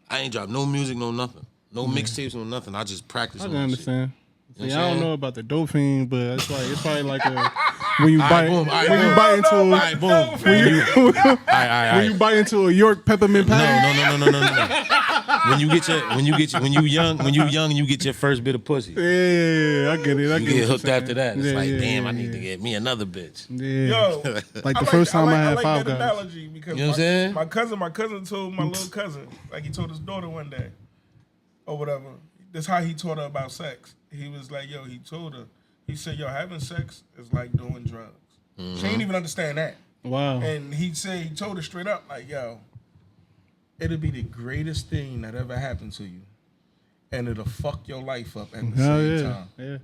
I ain't dropped no music, no nothing. No mixtapes, no nothing. I just practiced. I can understand. See, I don't know about the dope fiend, but it's probably like a when you bite into a York peppermint patty. No. When you young and you get your first bit of pussy. Yeah, I get it. You get hooked after that. It's like, damn, I need to get me another bitch. Yeah. Yo, like the first time I had like Five that Guys. analogy because You know what I'm saying? my cousin told my little cousin, like he told his daughter one day, or whatever. That's how he taught her about sex. He was like, yo, he told her, he said, yo, having sex is like doing drugs. She ain't even understand that. Wow. And he told her straight up, like, yo, it'll be the greatest thing that ever happened to you. And it'll fuck your life up at the same time. Yeah.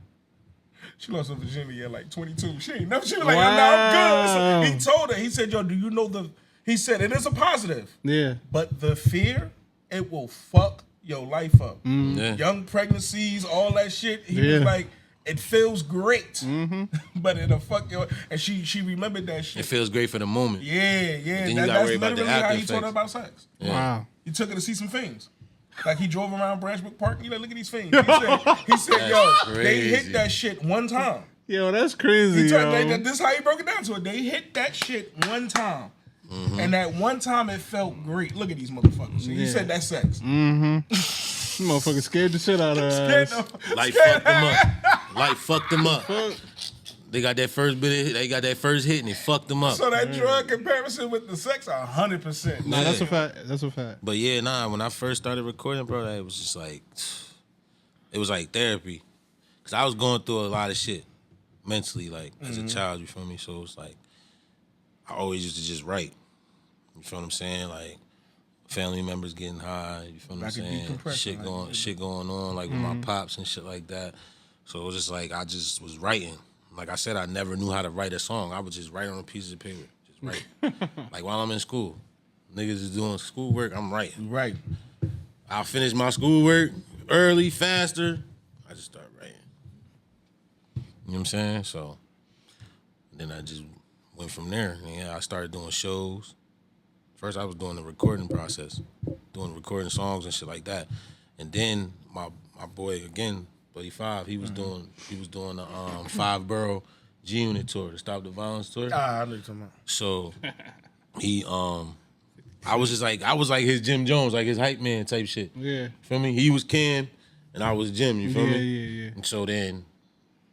She lost her virginity at like 22. She was like, yo, no, I'm good. So he told her, he said, yo, do you know he said, it is a positive. Yeah. But the fear, it will fuck your life up. Yeah. Young pregnancies, all that shit. He was like, it feels great, but it'll fuck your. And she remembered that shit. It feels great for the moment. Yeah. Then you gotta That's worry about literally the how after he taught her effects. about sex. Yeah. Wow. He took her to see some things. Like he drove around Branchbrook Park. You know, look at these things. He said, yo, they hit that shit one time. Yo, that's crazy. This is how he broke it down to her. They hit that shit one time. And that one time it felt great. Look at these motherfuckers. He said that's sex. Motherfucker scared the shit out of us. Life fucked them up. They got that first hit and it fucked them up. So that drug comparison with the sex, 100%. Nah, that's a fact. That's a fact. But yeah, when I first started recording, bro, it was just like, it was like therapy. Cause I was going through a lot of shit mentally, like as a child, you feel me? So it was like, I always used to just write. You feel what I'm saying? Like, family members getting high, you feel what I'm saying? Shit going on, like with my pops and shit like that. So it was just like, I just was writing. Like I said, I never knew how to write a song. I would just write on a piece of paper. Just write. Like while I'm in school. Niggas is doing schoolwork, I'm writing. Right. I'll finish my schoolwork early, faster. I just start writing. You know what I'm saying? So then I just went from there. And yeah, I started doing shows. First, I was doing the recording process, recording songs and shit like that. And then my boy again, Buddy Five, he was doing the 5-borough G-Unit tour, the Stop the Violence tour. I know what you're talking about. So he I was like his Jim Jones, like his hype man type shit. Yeah. Feel me? He was Cam and I was Jim, you feel me? Yeah. And so then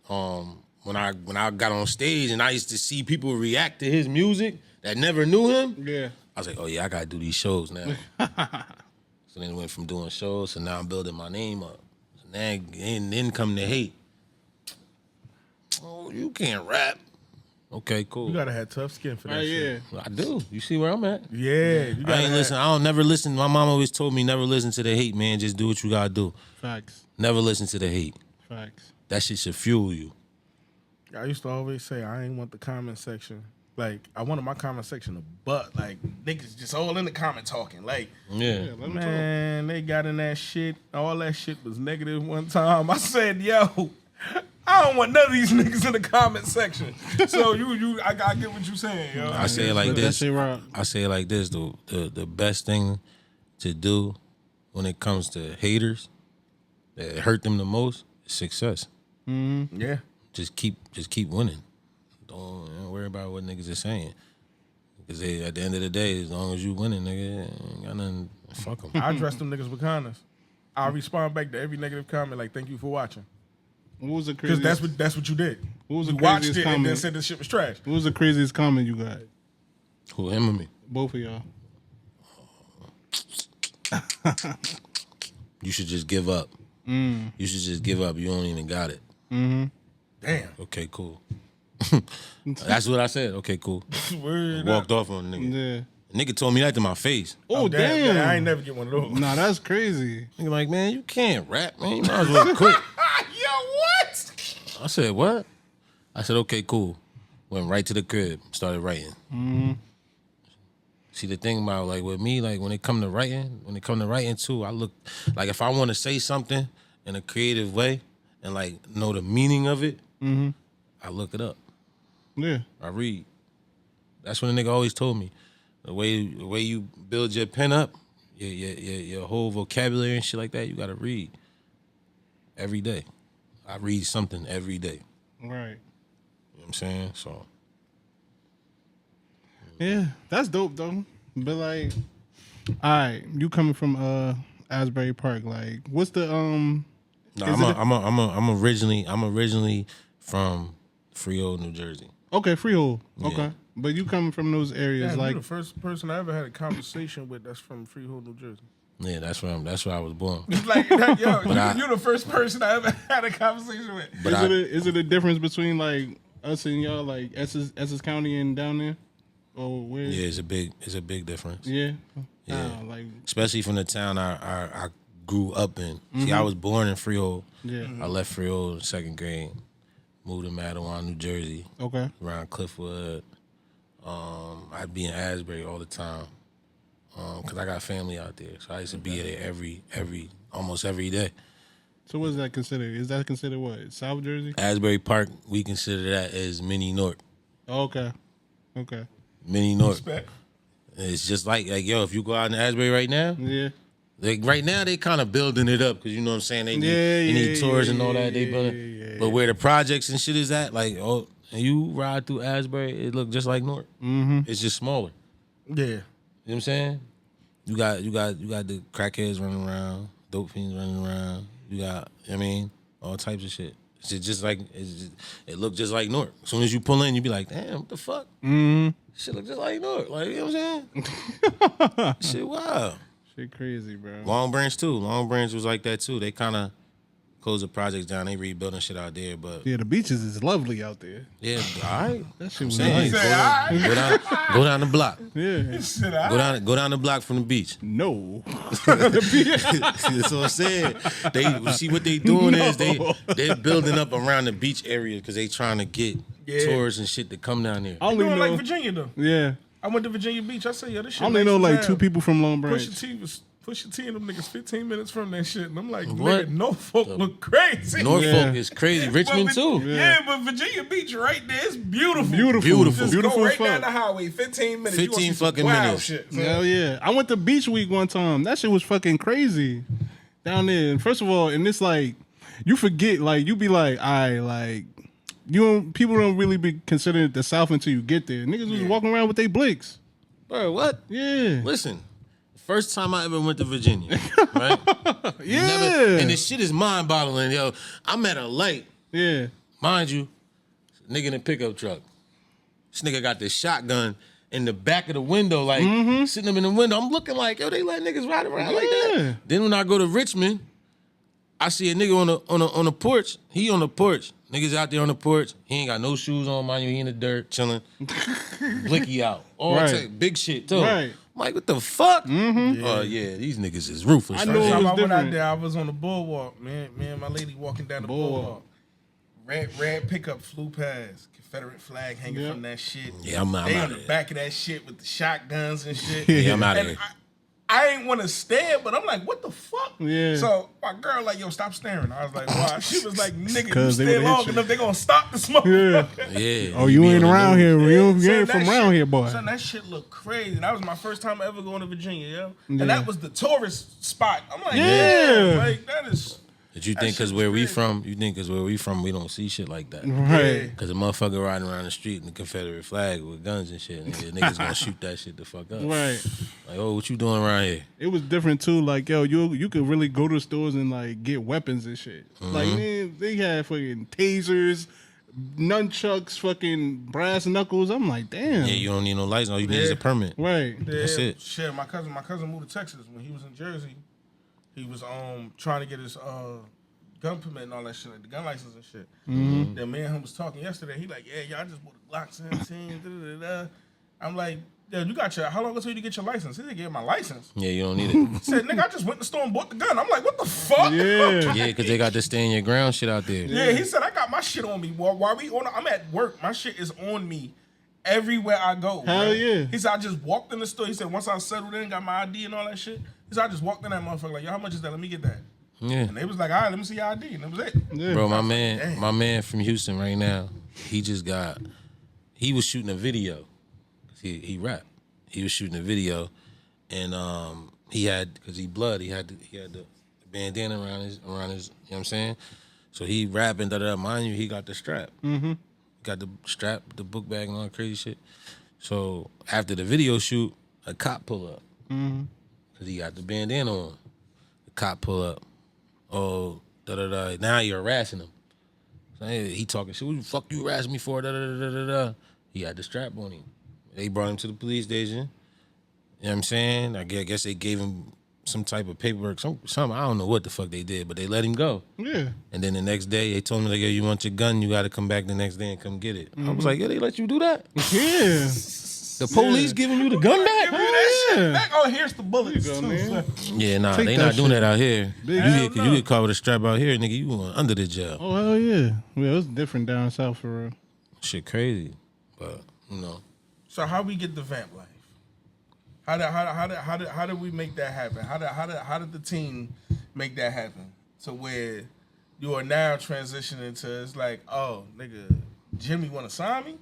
when I got on stage and I used to see people react to his music that never knew him, Yeah. I was like, oh yeah, I gotta do these shows now. So then it went from doing shows to now I'm building my name up. And then come the hate. Oh, you can't rap. Okay, cool. You gotta have tough skin for that shit. Yeah. I do. You see where I'm at? Yeah. You I ain't listen. I don't never listen. My mom always told me never listen to the hate, man. Just do what you gotta do. Facts. Never listen to the hate. Facts. That shit should fuel you. I used to always say I ain't want the comment section. Like, I wanted my comment section to butt. Like, niggas just all in the comment talking. Like, Yeah. Let me man, they got in that shit. All that shit was negative one time. I said, yo, I don't want none of these niggas in the comment section. So I get what you saying, yo. I say it like this. That shit right. I say it like this. The best thing to do when it comes to haters that hurt them the most is success. Yeah. Just keep winning. Don't worry about what niggas are saying. Because at the end of the day, as long as you winning, nigga, ain't got nothing. Fuck them. I address them niggas with kindness. I respond back to every negative comment like, thank you for watching. What was the Because craziest? that's what you did. What was the You watched craziest it and then comment? said this shit was trash. What was the craziest comment you got? Who, him or me? Both of y'all. You should just give up. You should just give up. You don't even got it. Damn. Okay, cool. That's what I said. Okay, cool. Word Walked up. off on the nigga. Yeah. Nigga told me that to my face. Oh, damn. I ain't never get one of those. Nah, that's crazy. Nigga like, man, you can't rap, man. You might as well quit. Yo, what? I said, what? I said, okay, cool. Went right to the crib, started writing. See, the thing about, like, with me, like, when it come to writing too, I look, like, if I want to say something in a creative way and, like, know the meaning of it, I look it up. Yeah. I read. That's what a nigga always told me. The way you build your pen up, your whole vocabulary and shit like that, you gotta read every day. I read something every day. Right. You know what I'm saying? So. Yeah, that's dope though. But like, all right, you coming from Asbury Park? Like, what's the No, I'm originally from Freehold, New Jersey. Okay, Freehold. Yeah. Okay, but you coming from those areas? Damn, Like, you're the first person I ever had a conversation with that's from Freehold, New Jersey. Yeah, that's where I was born. Like, you're the first person I ever had a conversation with. But is it a difference between like us and y'all, like Essex County and down there, or where? Yeah, it's a big difference. Yeah. Yeah. Like, especially from the town I grew up in. See, I was born in Freehold. yeah. I left Freehold in second grade, moved to Matawan, New Jersey, Okay. around Cliffwood. I'd be in Asbury all the time because I got family out there. So I used to be there almost every day. So what is that considered? Is that considered what? South Jersey? Asbury Park, we consider that as mini Newark. Oh, okay. Okay. Mini Newark. Respect. It's just like yo, if you go out in Asbury right now, Yeah. like right now they kind of building it up because you know what I'm saying. They need tours and all that. They building, but where the projects and shit is at, like and you ride through Asbury, it look just like Newark. Mm-hmm. It's just smaller. Yeah. You know what I'm saying? You got the crackheads running around, dope fiends running around. You got, all types of shit. It's just like it look just like Newark. As soon as you pull in, you be like, damn, what the fuck? Mm-hmm. Shit look just like Newark. Like, you know what I'm saying? Shit wild. Shit crazy, bro. Long Branch too. Long Branch was like that too. They kind of closed the projects down. They rebuilding shit out there, but Yeah, the beaches is lovely out there. yeah, all right. That shit was Saying, nice. go down the block. Yeah. Go down the block from the beach. No. That's what I'm saying. They see what they doing is they're building up around the beach area because they trying to get tourists and shit to come down there. I only You know. like Virginia though. Yeah. I went to Virginia Beach. I said, yo, this shit. I only nice know as like hell. 2 people from Long Branch. Pusha T and them niggas 15 minutes from that shit. And I'm like, What? nigga, Norfolk look crazy. Norfolk Yeah. is crazy. Richmond But too. Yeah, but Virginia Beach right there is beautiful. Beautiful. Just Beautiful go as right fuck. down the highway, 15 minutes. You gonna 15 see some fucking wild minutes. Shit, Hell yeah. I went to Beach Week one time. That shit was fucking crazy. Down there. And first of all, and it's like, you forget, like, you be like, people don't really be considering the South until you get there. Niggas was walking around with they blicks. Bro, what? Yeah. Listen, first time I ever went to Virginia, right? Yeah. And this shit is mind-boggling, yo. I'm at a light, Yeah. mind you, nigga in a pickup truck. This nigga got this shotgun in the back of the window, like sitting up in the window. I'm looking like, yo, they let niggas ride around like Yeah. that. Then when I go to Richmond, I see a nigga on the porch. He on the porch. Niggas out there on the porch. He ain't got no shoes on, mind you. He in the dirt, chilling. Blicky out. All Right. big shit, too. Right. I'm like, what the fuck? Oh, yeah, these niggas is ruthless. I right know. there. Time was I went out different. there, I was on the boardwalk, man. Me and my lady walking down the boardwalk. Red pickup flew past. Confederate flag hanging Yeah. from that shit. Yeah, I'm They out on of the there. back of that shit with the shotguns and shit. Yeah, I'm out of And there. I ain't want to stare, but I'm like, what the fuck? Yeah. So my girl like, yo, stop staring. I was like, why? She was like, nigga, you 'Cause they stay would've hit long you. enough, they gonna stop this motherfucker. Yeah. Yeah. Oh, you be ain't on the around news. here. You Son, ain't from that around shit- here, boy. Son, that shit looked crazy. That was my first time ever going to Virginia, yo. Yeah. And that was the tourist spot. I'm like, Yeah. like that is. Did you That think shit because was where we crazy. from, we don't see shit like that. Right. Because a motherfucker riding around the street in the Confederate flag with guns and shit. Niggas gonna shoot that shit the fuck up. Right. Like, oh, what you doing around here? It was different too. Like, yo, you could really go to stores and like get weapons and shit. Like, man, they had fucking tasers, nunchucks, fucking brass knuckles. I'm like, damn. Yeah, you don't need no license. All you need is a permit. Right. That's Yeah, it. Shit, my cousin moved to Texas when he was in Jersey. He was trying to get his gun permit and all that shit, like the gun license and shit. Then me and him was talking yesterday. He like, yeah, y'all just bought a Glock 17. I'm like, yo, you got how long until you get your license? He said, get my license. Yeah, you don't need it. He said, nigga, I just went to the store and bought the gun. I'm like, what the fuck? Yeah. Yeah, because they got to stand your ground shit out there. Yeah, he said, I got my shit on me. While we on, I'm at work. My shit is on me everywhere I go. Hell right? yeah. He said, I just walked in the store. He said, once I settled in, got my ID and all that shit. He said, I just walked in that motherfucker like, yo, how much is that? Let me get that. Yeah. And they was like, all right, let me see your ID. And that was it. Yeah. Bro, Damn. my man from Houston right now, he was shooting a video. He rapped. He was shooting a video, and he had, because he blood, he had the bandana around his, you know what I'm saying? So he rapping, mind you, he got the strap. Mm-hmm. Got the strap, the book bag, and all that crazy shit. So after the video shoot, a cop pull up. Mm-hmm. Because he got the bandana on. The cop pull up. Oh, now you're harassing him. So he talking shit. What the fuck you harassing me for? He had the strap on him. They brought him to the police station. You know what I'm saying? I guess they gave him some type of paperwork, something. I don't know what the fuck they did, but they let him go. Yeah. And then the next day, they told him, like, yo, you want your gun, you got to come back the next day and come get it. I was like, yeah, they let you do that? Yeah. The police giving you the gun back? Back. Oh, here's the bullets. There you go, man. Yeah, nah, Take they that not doing shit. that out here. Big You get caught with a strap out here, nigga, you going under the jail. Oh, hell yeah. Yeah, it's different down south for real. Shit crazy. But, you know. So how we get the Vamp Life? How did we make that happen? How did the team make that happen? To where you are now transitioning to, it's like, oh, nigga, Jimmy want to sign me?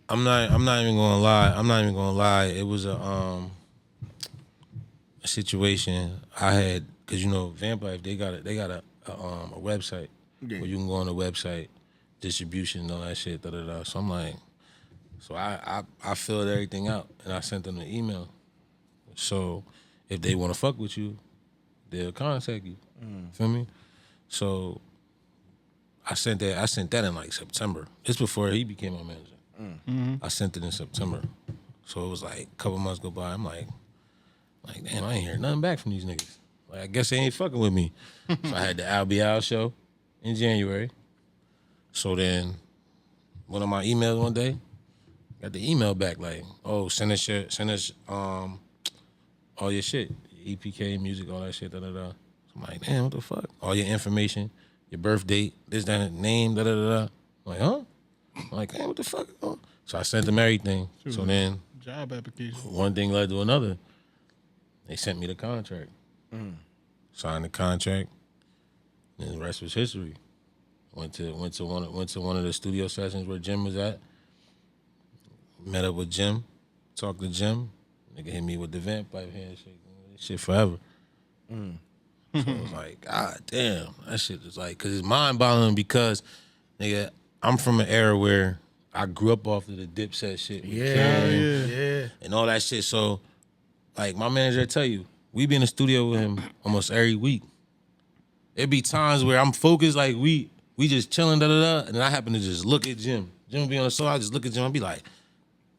I'm not even gonna lie. It was a situation I had, cause you know Vamp Life, they got a website where you can go on the website, distribution and all that shit. So I'm like, so I filled everything out and I sent them an email. So if they want to fuck with you, they'll contact you. Feel me? So I sent that in like September. It's before he became my manager. I sent it in September. So it was like a couple months go by. I'm like, damn, I ain't hear nothing back from these niggas. Like, I guess they ain't fucking with me. So I had the Al Bial show in January. So then one of my emails one day, got the email back like, oh, send us all your shit, EPK, music, all that shit, So I'm like, damn, what the fuck? All your information, your birth date, this, that, name, I'm like, huh? I'm like, damn, what the fuck? Oh. So I sent them everything. Sure. So then Job application. one thing led to another. They sent me the contract. Signed the contract, and the rest was history. Went to one of the studio sessions where Jim was at. Met up with Jim, talked to Jim. Nigga hit me with the Vamp Life handshake. This shit forever. So it was like, God damn, that shit was like, cause it's mind-boggling because, nigga, I'm from an era where I grew up off of the Dipset shit. Yeah. And all that shit. So, like, my manager tell you, we be in the studio with him almost every week. It be times where I'm focused, like we just chilling, and then I happen to just look at Jim. Jim be on the show, I just look at Jim, I be like,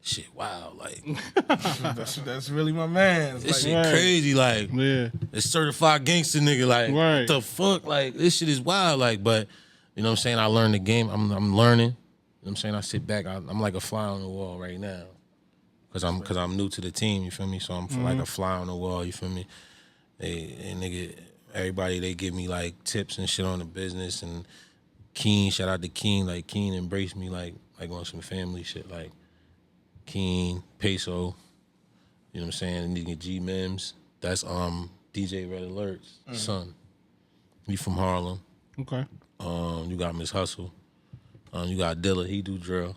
shit, wow, like that's really my man. this Like, shit crazy, like Yeah. it's certified gangster nigga, like what the fuck, like this shit is wild, like, but you know what I'm saying, I learned the game, I'm learning, you know what I'm saying, I sit back, I'm like a fly on the wall right now, cause I'm new to the team, you feel me, so I'm like a fly on the wall, you feel me, and nigga, everybody, they give me like tips and shit on the business, and Keen, shout out to Keen, like Keen embraced me like on some family shit, like Keen, Peso, you know what I'm saying, nigga G Mims, that's DJ Red Alert's son. He from Harlem. Okay. You got Miss Hustle. You got Dilla, he do drill.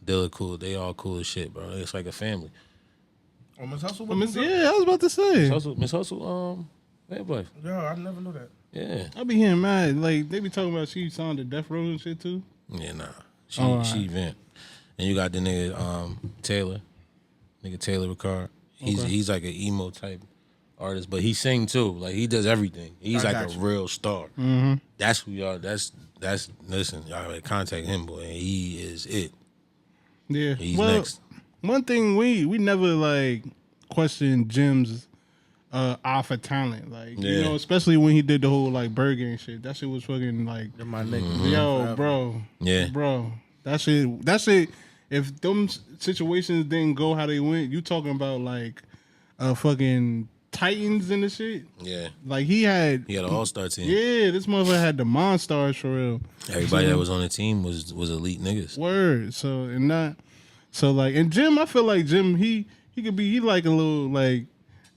Dilla cool, they all cool as shit, bro. It's like a family. Oh, Miss Hustle? Yeah, I was about to say. Miss Hustle, Vamp Life. Yo, I never knew that. Yeah. I be hearing mad, like, they be talking about she signed to Death Row and shit too. Yeah, nah. She Vamp. And you got the nigga Taylor, Taylor Ricard. He's like an emo type artist, but he sing too. Like he does everything. He's like a real star. Mm-hmm. That's who y'all. That's listen. Y'all gotta contact him, boy. He is it. Yeah. He's next. One thing we never like questioned Jim's eye for talent, like you know, especially when he did the whole like burger and shit. That shit was fucking like My nigga. yo, bro. Yeah, bro. That shit. If them situations didn't go how they went, you talking about like fucking Titans and the shit. Yeah, like he had an all-star team. Yeah, this motherfucker had the Monstars for real. Everybody that was on the team was elite niggas. Word. So like, and Jim, I feel like Jim, he could be, he like a little like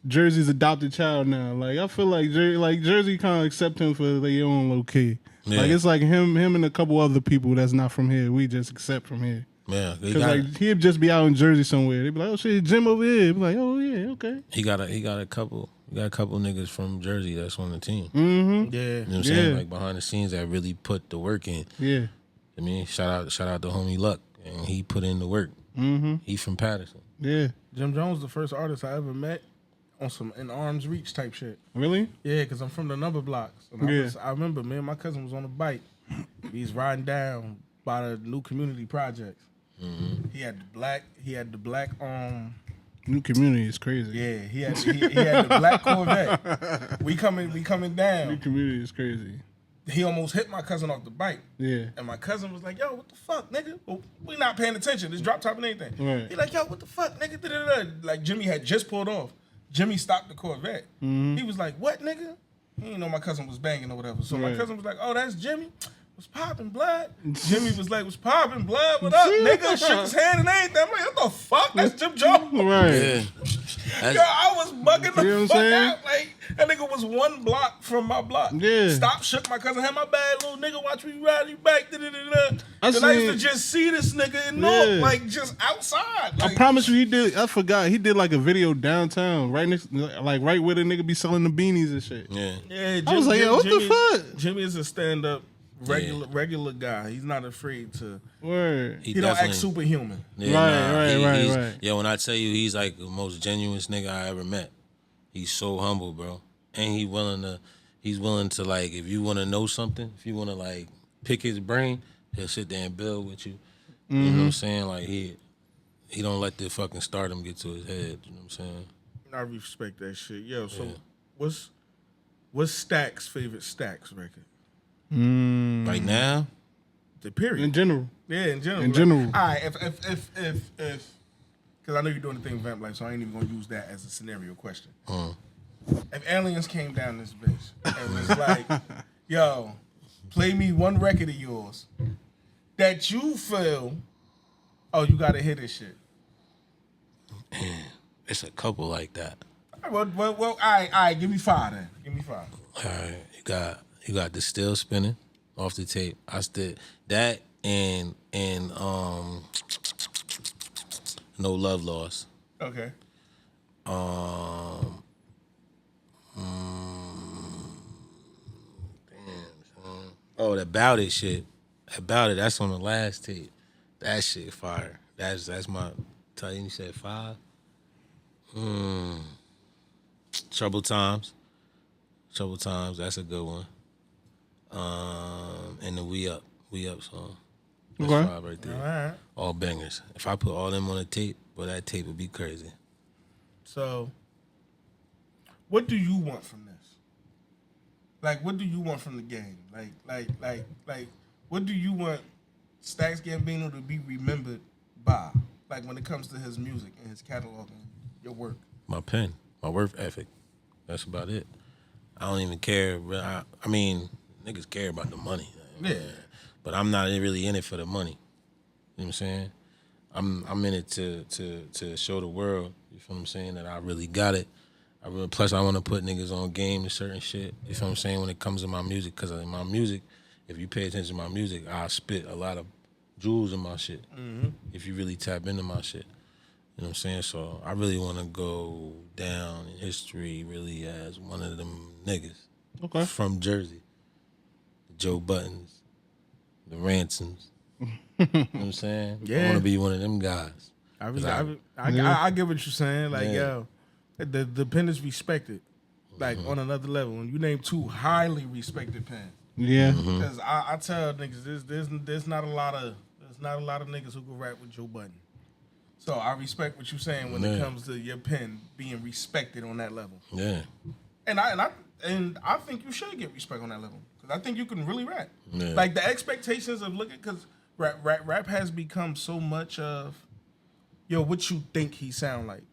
Jersey's adopted child now. Like I feel like Jersey kind of accept him for their own little kid. Yeah. Like it's like him and a couple other people that's not from here. We just accept from here. Yeah, because like he'd just be out in Jersey somewhere. They'd be like, "Oh shit, Jim over here." He'd be like, "Oh yeah, okay." He got a couple We got a couple niggas from Jersey that's on the team. Mm-hmm. Yeah. You know what I'm saying? Like behind the scenes that really put the work in. Yeah. I mean, shout out to homie Luck, and he put in the work. Mm-hmm. He from Patterson. Yeah. Jim Jones, the first artist I ever met on some in arm's reach type shit. Really? Yeah, because I'm from the number blocks. And Yeah. I remember, man, my cousin was on a bike. He's riding down by the new community projects. Mm-hmm. He had the black New community is crazy. yeah, he had the black Corvette. We coming New down. community is crazy. He almost hit my cousin off the bike. Yeah. And my cousin was like, yo, what the fuck, nigga? Well, we not paying attention. This drop top and anything. Right. He like, yo, what the fuck, nigga? Da-da-da. Like, Jimmy had just pulled off. Jimmy stopped the Corvette. Mm-hmm. He was like, what, nigga? He didn't know my cousin was banging or whatever. So my Right. cousin was like, oh, that's Jimmy? Was popping blood? Jimmy was like, was popping blood? What up, nigga? Shook his hand and anything. I'm like, what the fuck? That's Jim Jones. Right. Yeah. Yo, I was bugging You know the what fuck I'm saying? out. Like, that nigga was one block from my block. Yeah. Stop, shook my cousin, had my bad little nigga, watch me ride you back. Da-da-da-da. I Then I used to seen- just see this nigga in North, Yeah. like, just outside. I Like, promise you, he did. I forgot. He did like a video downtown, right next, like right where the nigga be selling the beanies and shit. Yeah. yeah, I was like, yo, what the fuck? Jimmy is a stand-up, regular guy. He's not afraid to, Word. he don't act superhuman. Yeah, Right. he's, yeah, when I tell you he's like the most genuine nigga I ever met. He's so humble, bro. And he's willing to like, if you want to know something, if you want to like pick his brain, he'll sit there and build with you. You know what I'm saying? Like he don't let the fucking stardom get to his head. You know what I'm saying? I respect that shit. Yo, so what's Stvckz' favorite Stvckz record? Right now, The period. In general. Yeah, in general. In general. All right, if because I know you're doing the thing with Vamp Life, so I ain't even gonna use that as a scenario question. If aliens came down this bitch and was like, yo, play me one record of yours that you feel, oh, you gotta hear this shit. it's a couple like that. All right, give me five then. Give me five. All right, you got the still spinning off the tape. I still that and No Love Lost. Okay. Oh, the About It shit. About It, that's on the last tape. That shit fire. That's my tell you said 5. Troubled Times, that's a good one. And the We Up song. That's Okay. 5 right there. All right. All bangers. If I put all them on a tape, well, that tape would be crazy. So, what do you want from this? Like, what do you want from the game? Like, what do you want Stvckz Gambino to be remembered by? Like, when it comes to his music and his catalog and your work. My pen, my work ethic. That's about it. I don't even care. I mean, niggas care about the money. Yeah. But I'm not really in it for the money. You know what I'm saying? I'm in it to show the world, you feel what I'm saying, that I really got it. Plus, I want to put niggas on game to certain shit, you feel what I'm saying, when it comes to my music. Because in my music, if you pay attention to my music, I spit a lot of jewels in my shit. If you really tap into my shit. You know what I'm saying? So I really want to go down in history really as one of them niggas. Okay. From Jersey. The Joe Buttons. The Ransoms. You know what I'm saying? I Yeah. want to be one of them guys. I get what you're saying. Like, Yeah. yo, the pen is respected. Like, on another level. When you name 2 highly respected pens. Yeah. Because I tell niggas, there's not a lot of niggas who can rap with Joe Budden. So I respect what you're saying when it Yeah. comes to your pen being respected on that level. Yeah. And I think you should get respect on that level because I think you can really rap. Yeah. Like the expectations of looking, because rap has become so much of, yo, what you think he sound like,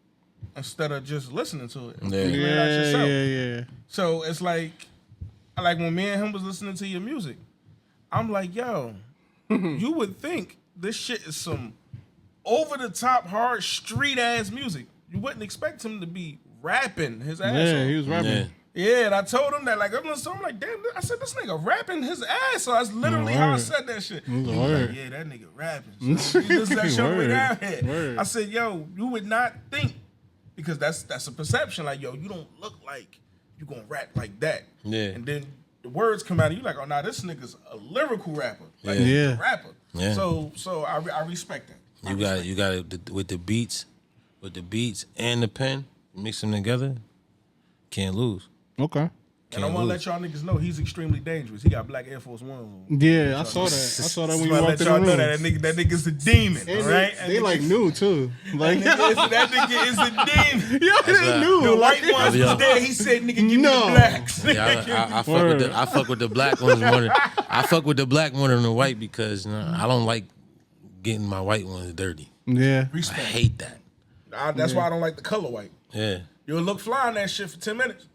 instead of just listening to it and Yeah. figuring it out yourself. Yeah. So it's like when me and him was listening to your music, I'm like, yo, you would think this shit is some over the top, hard, street ass music. You wouldn't expect him to be rapping his ass Yeah, off. he was rapping. Yeah. Yeah, and I told him that, like, I'm like, damn, I said, this nigga rapping his ass off. That's literally how I Word. said that shit. He Word. was like, yeah, that nigga rapping. So he just that shit way Word. down here. Word. I said, yo, you would not think because that's a perception. Like, yo, you don't look like you gonna rap like that. Yeah. And then the words come out, and you like, oh, nah, this nigga's a lyrical rapper. Like, Yeah. he's Yeah. a rapper. Yeah. So I respect that. You got it with the beats and the pen, mix them together. Can't lose. Okay. And I want to let y'all niggas know he's extremely dangerous. He got black Air Force Ones on. Yeah, I saw that. I saw that when you Just wanna walked let in y'all the know room. that nigga's a demon, And all right? They like new too. Like that nigga is a demon. yeah, they right. new. The Like white ones was there. He said, "Nigga, give me the blacks." Yeah, I fuck with the black ones more than I fuck with the black more than the white because I don't like getting my white ones dirty. yeah. I Respect. hate that. That's why I don't like the color white. Yeah. You'll look fly on that shit for 10 minutes.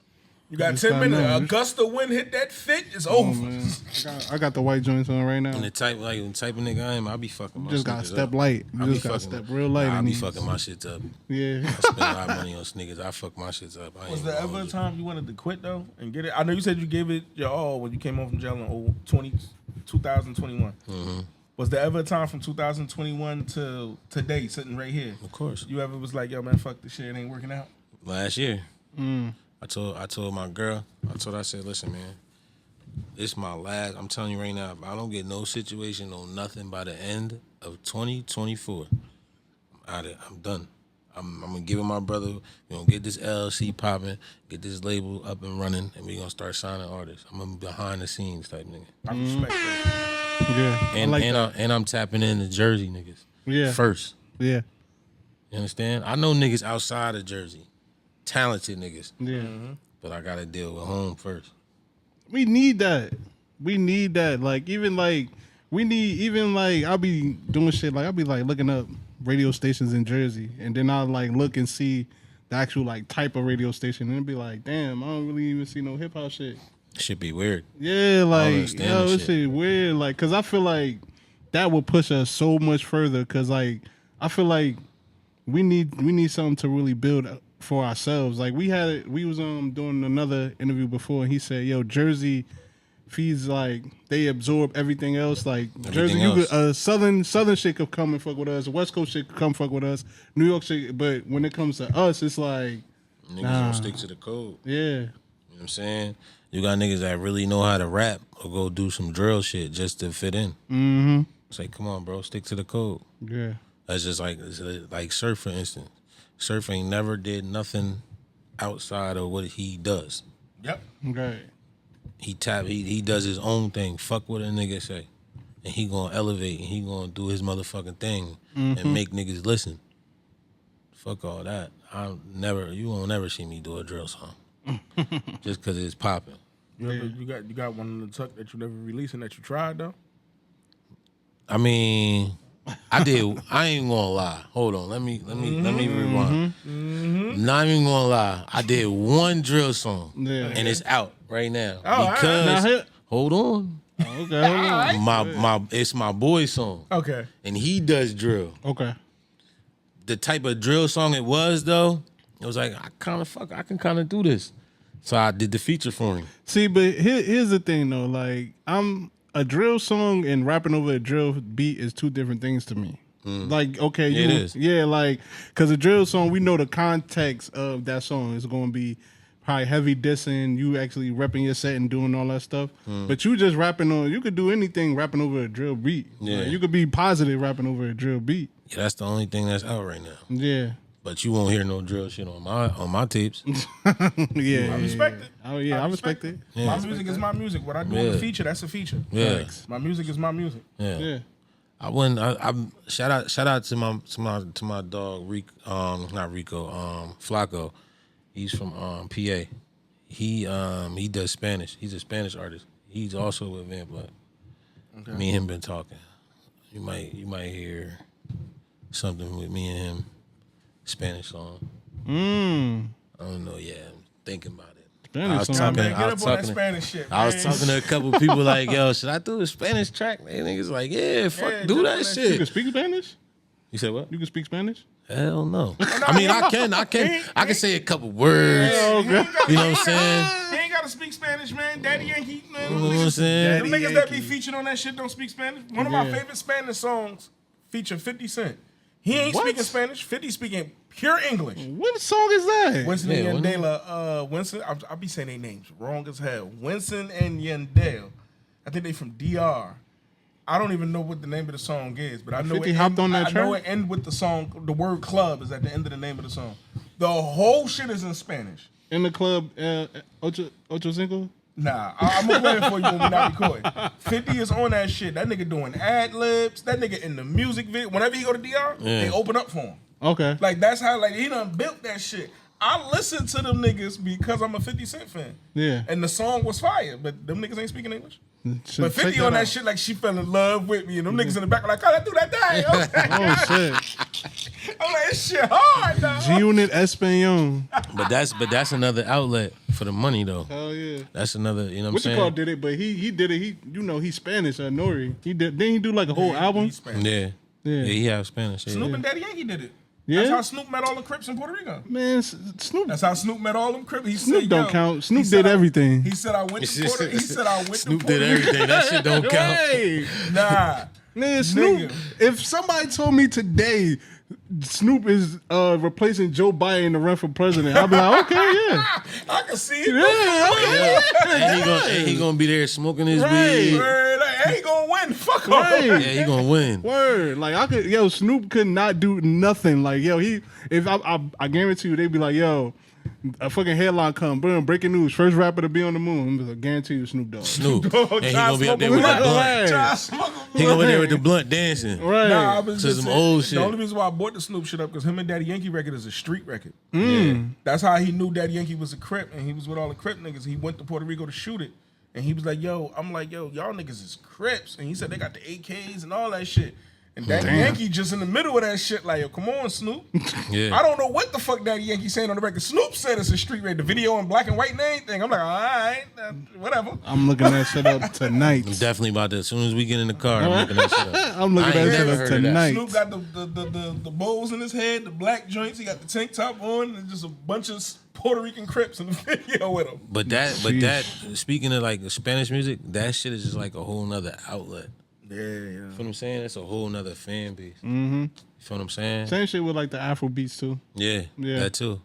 You got Just 10 gotta minutes. know. A gust of wind hit that fit, it's over. Man, I got the white joints on right now. And the type of nigga I am, I be fucking my Just got to sneakers step up. light. I You be just got to fucking- step real light. Nah, I in be these. fucking my shit up. Yeah. I spend a lot of money on sneakers. I fuck my shit up. I ain't Was there gonna ever a hold you. time you wanted to quit, though, and get it? I know you said you gave it your all when you came home from jail in 2021. Mm-hmm. Was there ever a time from 2021 to today, sitting right here, Of course. you ever was like, yo, man, fuck this shit, it ain't working out? Last year, I told my girl, I said, listen, man, this my last. I'm telling you right now, if I don't get no situation, no nothing by the end of 2024, I'm done. I'm gonna give it my brother. We're gonna get this LLC popping, get this label up and running, and we're gonna start signing artists. I'm a behind the scenes type nigga. I respect that. Yeah. I And like that. I'm tapping into Jersey niggas. Yeah. First. Yeah. You understand? I know niggas outside of Jersey. Talented niggas. Yeah. But I gotta deal with home first. We need that. We need that. Like I'll be doing shit like I'll be like looking up radio stations in Jersey, and then I'll like look and see the actual like type of radio station, and it'd be like, damn, I don't really even see no hip hop shit. Should be weird. Yeah, like understand yo, this this shit weird. Like, cause I feel like that would push us so much further. Cause like I feel like we need something to really build for ourselves. Like we was doing another interview before, and he said, "Yo, Jersey feeds like they absorb everything else. Like Jersey, you could, southern shit could come and fuck with us. West Coast shit could come fuck with us. New York shit, but when it comes to us, it's like Niggas don't stick to the code. yeah, You know what I'm saying? You got niggas that really know how to rap or go do some drill shit just to fit in. mm-hmm. It's like, come on, bro, stick to the code. Yeah, That's just like Surf, for instance. Surf ain't never did nothing outside of what he does. Yep. okay, He does his own thing. Fuck what a nigga say. And he gonna elevate and he gonna do his motherfucking thing and make niggas listen. Fuck all that. You won't never see me do a drill song. Just cause it's popping. You got one in the tuck that you never released and that you tried though? I mean, I did. I ain't gonna lie. Hold on. Let me rewind. Not even gonna lie. I did one drill song, Yeah. and it's out right now Oh, because Now hit- hold on, okay, it's my boy's song, Okay. and he does drill. okay. The type of drill song it was though, it was like I can kind of do this, so I did the feature for him. See, but here's the thing though. Like, a drill song and rapping over a drill beat is two different things to me. Like, okay, Yeah, it is. Yeah, like, because a drill song, we know the context of that song is going to be probably heavy dissing, you actually repping your set and doing all that stuff. But you just you could do anything rapping over a drill beat. Yeah. Like, you could be positive rapping over a drill beat. Yeah, that's the only thing that's out right now. Yeah. But you won't hear no drill shit on my tapes. Yeah. I respect it. Oh, yeah, I respect it. My music is my music. What I do in Yeah. the feature, that's a feature. Yeah, My music is my music. yeah. Yeah. I shout out to my dog not Rico, Flacco. He's from PA. He does Spanish. He's a Spanish artist. He's also with Vamp Life. Okay. Me and him been talking. You might hear something with me and him, Spanish song. I don't know. Yeah, I'm thinking about it. Spanish song. Man, get I up was on that talking. Spanish shit, I was man. talking to a couple people like, yo, should I do a Spanish track? They niggas like, yeah, fuck, Yeah, do do that that You can shit. speak Spanish? You said what? You can speak Spanish? Hell no. I mean, I can say a couple words. You know You know what I'm saying? He ain't gotta speak Spanish, man. Daddy ain't he, man. You know what I'm saying? The niggas that be featured on that shit don't speak Spanish. One of my favorite Spanish songs feature 50 Cent. He ain't speaking Spanish. 50 speaking Pure English. What song is that? Winston and Yandela. Winston, I'll be saying their names wrong as hell. Winston and Yandel. I think they from DR. I don't even know what the name of the song is, but I know 50 hopped on that I know it end with the song. The word club is at the end of the name of the song. The whole shit is in Spanish. In the club, Ocho Cinco? Nah, I'm gonna play it for you when we're not recording. 50 is on that shit. That nigga doing ad libs. That nigga in the music video. Whenever he go to DR, they open up for him. Okay. Like that's how he done built that shit. I listen to them niggas because I'm a 50 Cent fan. Yeah. And the song was fire, but them niggas ain't speaking English. Should But 50 on that shit like she fell in love with me, and them niggas in the back are like, oh, that do that thing. Oh shit. I'm like, this shit hard, dog. G-Unit Espanol. But that's another outlet for the money though. Hell yeah. That's another, you know what I'm What you saying? call did it, but he did it. He's Spanish, Nori. Didn't he do like a whole album? He's Spanish. Yeah, he have Spanish. Yeah. Snoop and Daddy Yankee did it. Yeah? That's how Snoop met all the Crips in Puerto Rico. Man, Snoop. That's how Snoop met all them Crips. He Snoop said, don't count. Snoop did everything. He said I went to Puerto. He said I went to Snoop Puerto did Rico. everything. That shit don't count. Hey, Nah. man, Snoop. Nigga. If somebody told me today Snoop is replacing Joe Biden in the run for president, I'd be like, okay, yeah. I can see it. Yeah, okay. And he gonna be there smoking his Right. weed. Word, like, he gonna win. Fuck Right. off. Yeah, he gonna win. Word, like Snoop could not do nothing. Like, I guarantee you, they'd be like, yo, a fucking headline come, boom, breaking news, first rapper to be on the moon. I guarantee you, Snoop Dogg. Snoop. Dog, And he gonna be up there John with the Smoke blunt. John Smoke He gonna be there with the blunt dancing. Right. Nah, I was To just some saying, old shit. The only reason why I bought the Snoop shit up because him and Daddy Yankee record is a street record. Yeah. That's how he knew Daddy Yankee was a Crip, and he was with all the Crip niggas. He went to Puerto Rico to shoot it, and he was like, "Yo," I'm like, "Yo, y'all niggas is Crips," and he said they got the AKs and all that shit. And Daddy Yankee just in the middle of that shit, like, "Yo, come on, Snoop." Yeah. I don't know what the fuck Daddy Yankee saying on the record. Snoop said it's a street record. The video in black and white and everything. I'm like, all right, whatever. I'm looking that shit up tonight. I'm definitely about to. As soon as we get in the car, I'm looking that shit up. I'm looking I ain't that shit never up heard of that. tonight. Snoop got the bowls in his head, the black joints. He got the tank top on, and just a bunch of Puerto Rican Crips in the video with him. But that, speaking of like Spanish music, that shit is just like a whole nother outlet. Yeah. You feel what I'm saying? That's a whole nother fan base. Mm-hmm. You feel what I'm saying? Same shit with like the Afro beats too. Yeah, Yeah. that too.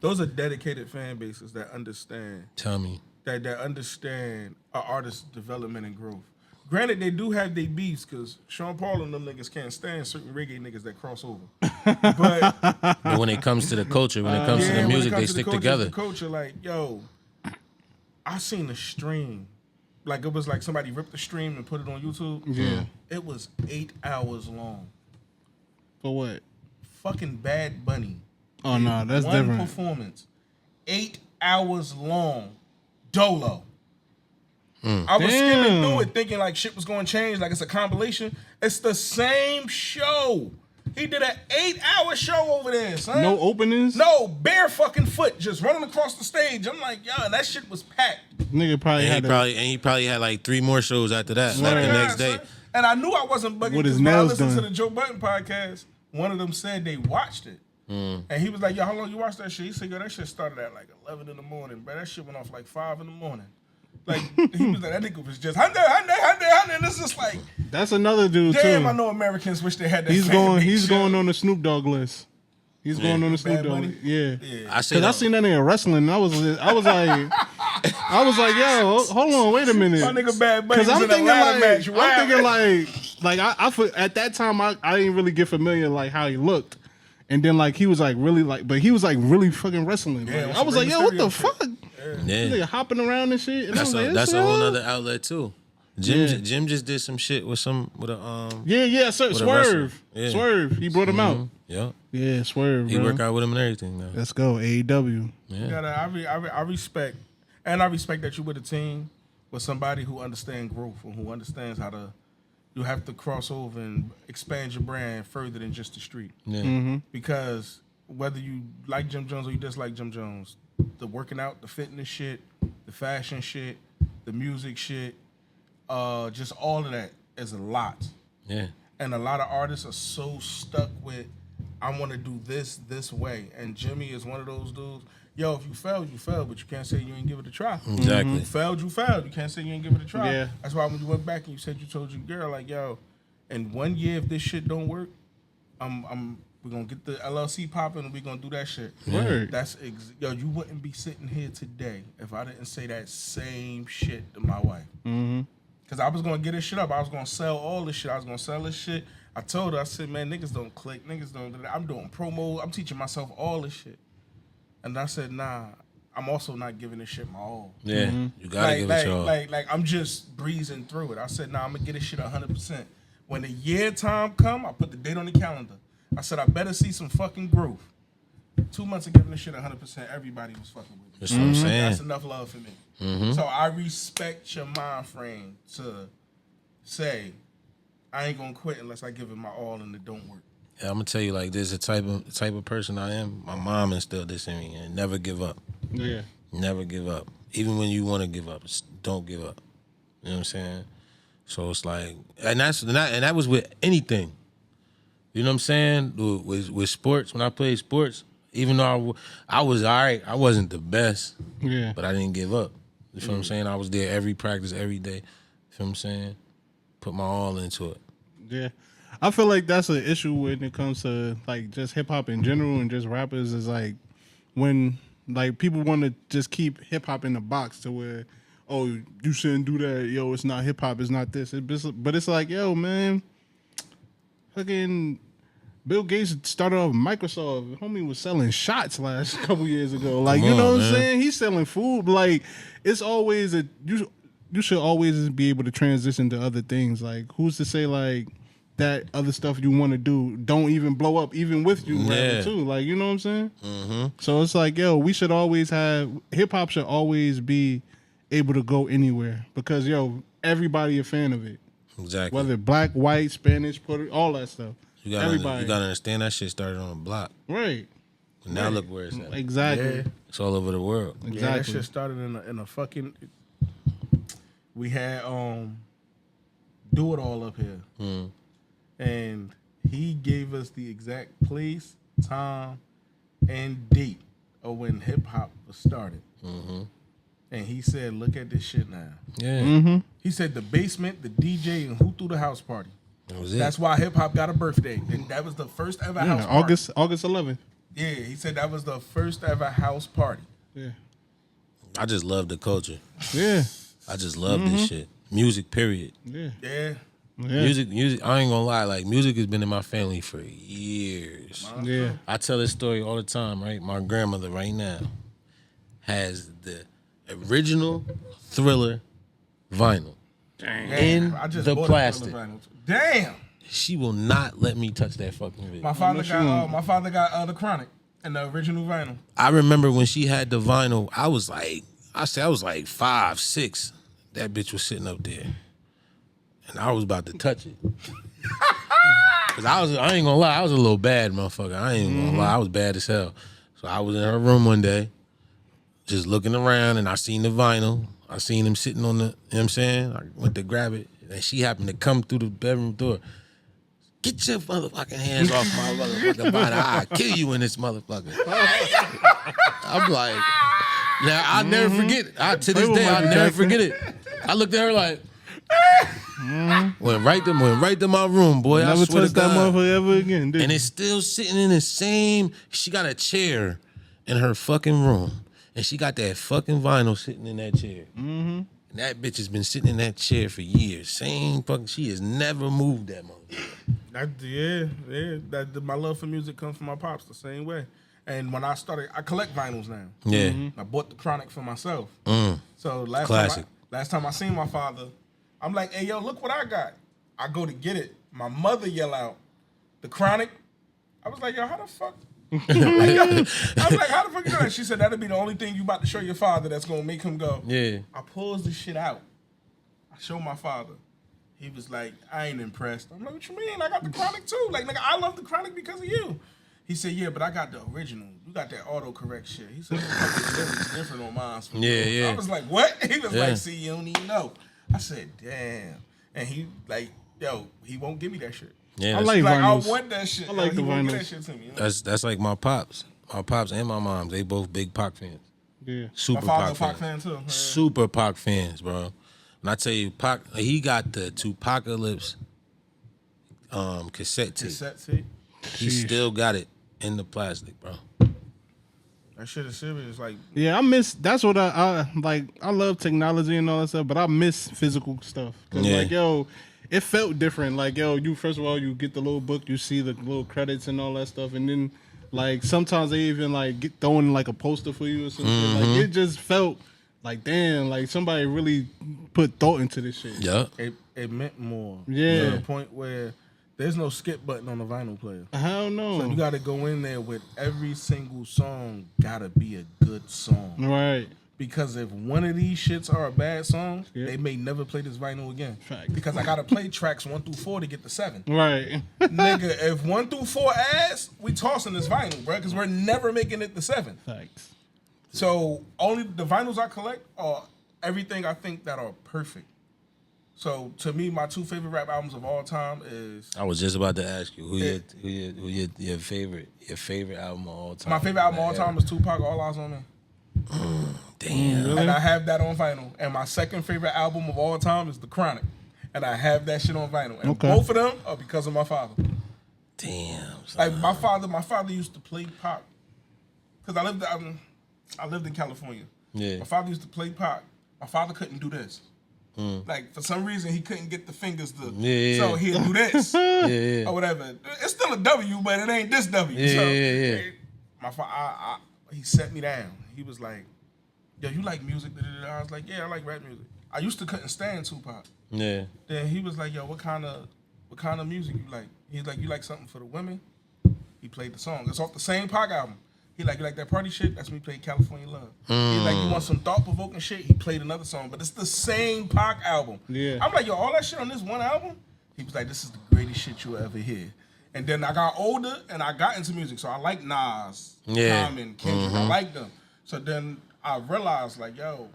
Those are dedicated fan bases that understand Tell me. that understand an artist's development and growth. Granted, they do have their beefs because Sean Paul and them niggas can't stand certain reggae niggas that cross over. But But when it comes to the culture, when it comes to yeah, the when it music, comes they to the stick culture, together. The culture, like, yo, I seen the stream. Like, it was like somebody ripped the stream and put it on YouTube. Yeah. It was 8 hours long. For what? Fucking Bad Bunny. Oh no, that's One different. performance. 8 hours long. Dolo. I was skimming through it thinking like shit was going to change, like it's a compilation. It's the same show. He did an 8-hour show over there, son. No openings? No, bare fucking foot, just running across the stage. I'm like, yo, and that shit was packed. Nigga probably And had he probably had like 3 more shows after that, like the Right. next day. Son. And I knew I wasn't bugging With his because when I nails listened done. to the Joe Budden podcast, one of them said they watched it. And he was like, yo, how long you watched that shit? He said, yo, that shit started at like 11 in the morning, bro. That shit went off like 5 in the morning. Like, he was like, that nigga was just, Hyundai. And it's just like, That's another dude damn, too. I know Americans wish they had that He's fan going. base He's shit. going on the Snoop Dogg list. He's going on the Snoop Bad Dogg. Bunny? List. Yeah. I say Cause I seen that nigga wrestling. And I was like, yo, hold on, wait a minute. My nigga Bad Bunny Cause was I'm in a thinking ladder match. I'm thinking like I at that time I didn't really get familiar like how he looked, and then like he was like really like, but he was like really fucking wrestling. Yeah, Like, with I was some like, Rey yo, what the Mysterio shit. fuck? Yeah. Nigga hopping around and shit. And I That's was like, that's a "This whole real?" nother outlet too. Jim just did some shit with a Yeah, with a Swerve. wrestler. Yeah. Swerve. He brought him out. Yeah. Yeah, Swerve. He bro. work out with him and everything now. Let's go AEW. Yeah. I respect, and I respect that you with a team with somebody who understands growth and who understands how to. You have to cross over and expand your brand further than just the street. Yeah. Because whether you like Jim Jones or you dislike Jim Jones, the working out, the fitness shit, the fashion shit, the music shit, just all of that is a lot. Yeah. And a lot of artists are so stuck with, I want to do this way. And Jimmy is one of those dudes. Yo, if you failed, you failed, but you can't say you ain't give it a try. Exactly. You failed, you failed. You can't say you ain't give it a try. Yeah. That's why when you went back and you said you told your girl, like, yo, in 1 year, if this shit don't work, We're gonna get the LLC popping and we're gonna do that shit. Word. Yo, you wouldn't be sitting here today if I didn't say that same shit to my wife. Mm-hmm. Cause I was gonna get this shit up. I was gonna sell all this shit. I was gonna sell this shit. I told her, I said, man, niggas don't click. Niggas don't do that. I'm doing promo. I'm teaching myself all this shit. And I said, nah, I'm also not giving this shit my all. Yeah, you gotta give it your all. Like I'm just breezing through it. I said, nah, I'm gonna get this shit 100%. When the year time come, I put the date on the calendar. I said, I better see some fucking growth. 2 months of giving this shit 100%, everybody was fucking with me. That's what I'm saying. That's enough love for me. So I respect your mind frame to say, I ain't gonna quit unless I give it my all and it don't work. Yeah, I'm gonna tell you like this: the type of person I am. My mom instilled this in me, and never give up. Yeah. Never give up, even when you want to give up. Don't give up. You know what I'm saying? So it's like, and that was with anything. You know what I'm saying? With sports, when I played sports, even though I was all right, I wasn't the best. Yeah. But I didn't give up. You feel what I'm saying? I was there every practice, every day. You feel what I'm saying? Put my all into it. Yeah. I feel like that's an issue when it comes to like just hip hop in general and just rappers is like when like people want to just keep hip hop in the box to where, oh, you shouldn't do that. Yo, it's not hip hop. It's not this. But it's like, yo, man, fucking Bill Gates started off Microsoft. Homie was selling shots last couple years ago. Like, you know what I'm saying? He's selling food. Like, it's always you should always be able to transition to other things. Like, who's to say like that other stuff you want to do don't even blow up even with you rather too. Like, you know what I'm saying? Mm-hmm. So it's like, yo, we should always have hip hop should always be able to go anywhere because yo, everybody a fan of it. Exactly. Whether black, white, Spanish, Puerto, all that stuff. Everybody. You gotta understand that shit started on the block. Right. And now look where it's at. Exactly. Yeah. It's all over the world. Exactly. Yeah, that shit started in a fucking. We had Do It All up here, and he gave us the exact place, time, and date of when hip hop was started. And he said, "Look at this shit now." Yeah. He said the basement, the DJ, and who threw the house party. That was it. That's why hip hop got a birthday, and that was the first ever house party. August 11th. Yeah, he said that was the first ever house party. Yeah. I just love the culture. Yeah. I just love this shit. Music, period. Yeah. Yeah. Yeah. Music. I ain't gonna lie. Like, music has been in my family for years. Yeah. I tell this story all the time, right? My grandmother right now has the original Thriller vinyl in I just the bought plastic. Damn. She will not let me touch that fucking video. My father got the Chronic and the original vinyl. I remember when she had the vinyl, I was like 5, 6. That bitch was sitting up there. And I was about to touch it. Cause I ain't gonna lie, I was a little bad, motherfucker. I ain't gonna lie, I was bad as hell. So I was in her room one day, just looking around, and I seen the vinyl. I seen him sitting on the, you know what I'm saying? I went to grab it, and she happened to come through the bedroom door. Get your motherfucking hands off my motherfucking vinyl. I'll kill you in this motherfucker. I'm like, now I'll never forget it. To this day, I'll never forget it. I looked at her like, went right to my room, boy. Never I swear touch to that God. motherfucker ever again, did And you? it's still sitting in the same. She got a chair in her fucking room, and she got that fucking vinyl sitting in that chair. Mm-hmm. And that bitch has been sitting in that chair for years. Same fucking. She has never moved that motherfucker. My love for music comes from my pops the same way. And when I started, I collect vinyls now. Yeah. I bought the Chronic for myself. So Classic. last time I seen my father, I'm like, hey, yo, look what I got. I go to get it. My mother yell out, the Chronic. I was like, yo, how the fuck? I was like, how the fuck you do that? She said, that'll be the only thing you about to show your father that's going to make him go. Yeah. I pulls the shit out. I show my father. He was like, I ain't impressed. I'm like, what you mean? I got the Chronic too. Like, nigga, I love the Chronic because of you. He said, yeah, but I got the original. You got that autocorrect shit. He said, it's different on mine. Yeah. I was like, what? He was like, see, you don't even know. I said, damn. And he like, yo, he won't give me that shit. Yeah, I like vinyls. I want that shit. I like he the won't vinyls. give that shit to me. You know? That's like my pops. My pops and my mom. They both big Pac fans. Yeah. Super My father a Pac Pac fan too. Man. Super Pac fans, bro. And I tell you, Pac, he got the Tupacalypse cassette tape. Cassette tape. He still got it in the plastic, bro. That shit is serious. Like, Yeah, I miss. That's what I like. I love technology and all that stuff, but I miss physical stuff. Cause Yeah. like, yo, it felt different. Like, yo, you first of all, you get the little book, you see the little credits and all that stuff, and then like sometimes they even like get throwing like a poster for you or something. Like it just felt like damn, like somebody really put thought into this shit. Yeah. it meant more. Yeah. To the point where there's no skip button on the vinyl player. Hell no. So you got to go in there with every single song gotta be a good song. Right. Because if one of these shits are a bad song, Yeah. they may never play this vinyl again. Facts. Because I gotta play tracks 1 through 4 to get to 7. Right. Nigga, if 1 through 4 ass, we tossing this vinyl, bro, because we're never making it to 7. Thanks. So only the vinyls I collect are everything I think that are perfect. So to me, my 2 favorite rap albums of all time is I was just about to ask you who your favorite album of all time. my favorite album of all time is Tupac, All Eyes on Me. Damn. Really? And I have that on vinyl. And my second favorite album of all time is The Chronic. And I have that shit on vinyl. And Okay. both of them are because of my father. Damn. Son. Like my father used to play Pac. Because I lived in California. Yeah. My father used to play Pac. My father couldn't do this. Like for some reason he couldn't get the fingers to, Yeah. so he'd do this Yeah. or whatever. It's still a W, but it ain't this W. Yeah, so yeah. my father, he set me down. He was like, "Yo, you like music?" I was like, "Yeah, I like rap music." I used to couldn't stand Tupac. Yeah. Then he was like, "Yo, what kind of music you like?" He's like, "You like something for the women?" He played the song. It's off the same Pac album. He like, "You like that party shit?" That's me playing California Love. He like, "You want some thought-provoking shit?" He played another song, but it's the same Pac album. Yeah. I'm like, "Yo, all that shit on this one album?" He was like, "This is the greatest shit you'll ever hear." And then I got older and I got into music, so I like Nas, Yeah. Common, Kendrick. I like them. So then I realized, like, yo,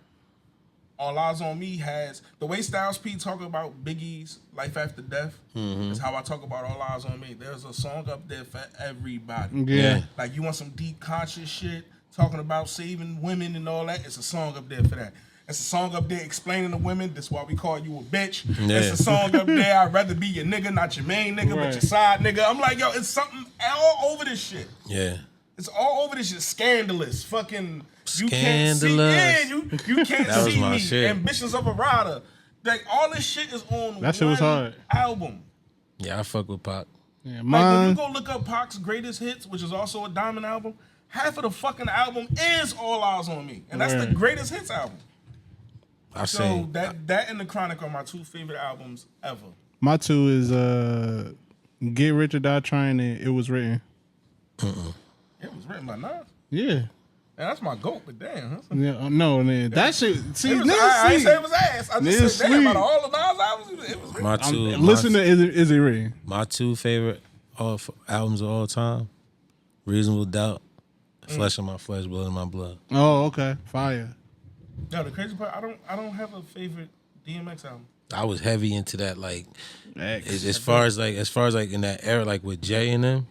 All Eyes on Me has the way Styles P talk about Biggie's Life After Death is how I talk about All Eyes on Me. There's a song up there for everybody. Yeah. Like you want some deep conscious shit, talking about saving women and all that, it's a song up there for that. It's a song up there explaining to women, that's why we call you a bitch. Yeah. It's a song up there, I'd rather be your nigga, not your main nigga, but Right. your side nigga. I'm like, yo, it's something all over this shit. Yeah. It's all over this shit. Scandalous. Fucking you Scandalous. can't see. Yeah, you can't That was see my me. shit. Ambitions of a Rider. Like all this shit is on That shit was hard. album. Yeah, I fuck with Pac. Yeah, Like when mine. you go look up Pac's greatest hits, which is also a Diamond album, half of the fucking album is All Eyes on Me, and that's the Right. greatest hits album. I So say that and The Chronic are my 2 favorite albums ever. My 2 is Get Rich or Die Trying and It Was Written. It was written by Nas. Yeah. And that's my goat, but damn. Huh? Yeah, no, man. That shit. See, It was, niggas I ain't see. say it was ass. I Niggas just said, damn, sleep. out of all the Nas albums, it was written. my two. Listen to Is It Written? My 2 favorite albums of all time: Reasonable Doubt, Flesh of My Flesh, Blood of My Blood. Oh, okay. Fire. No, the crazy part, I don't have a favorite DMX album. I was heavy into that, like X. as far as like in that era, like with Jay and them.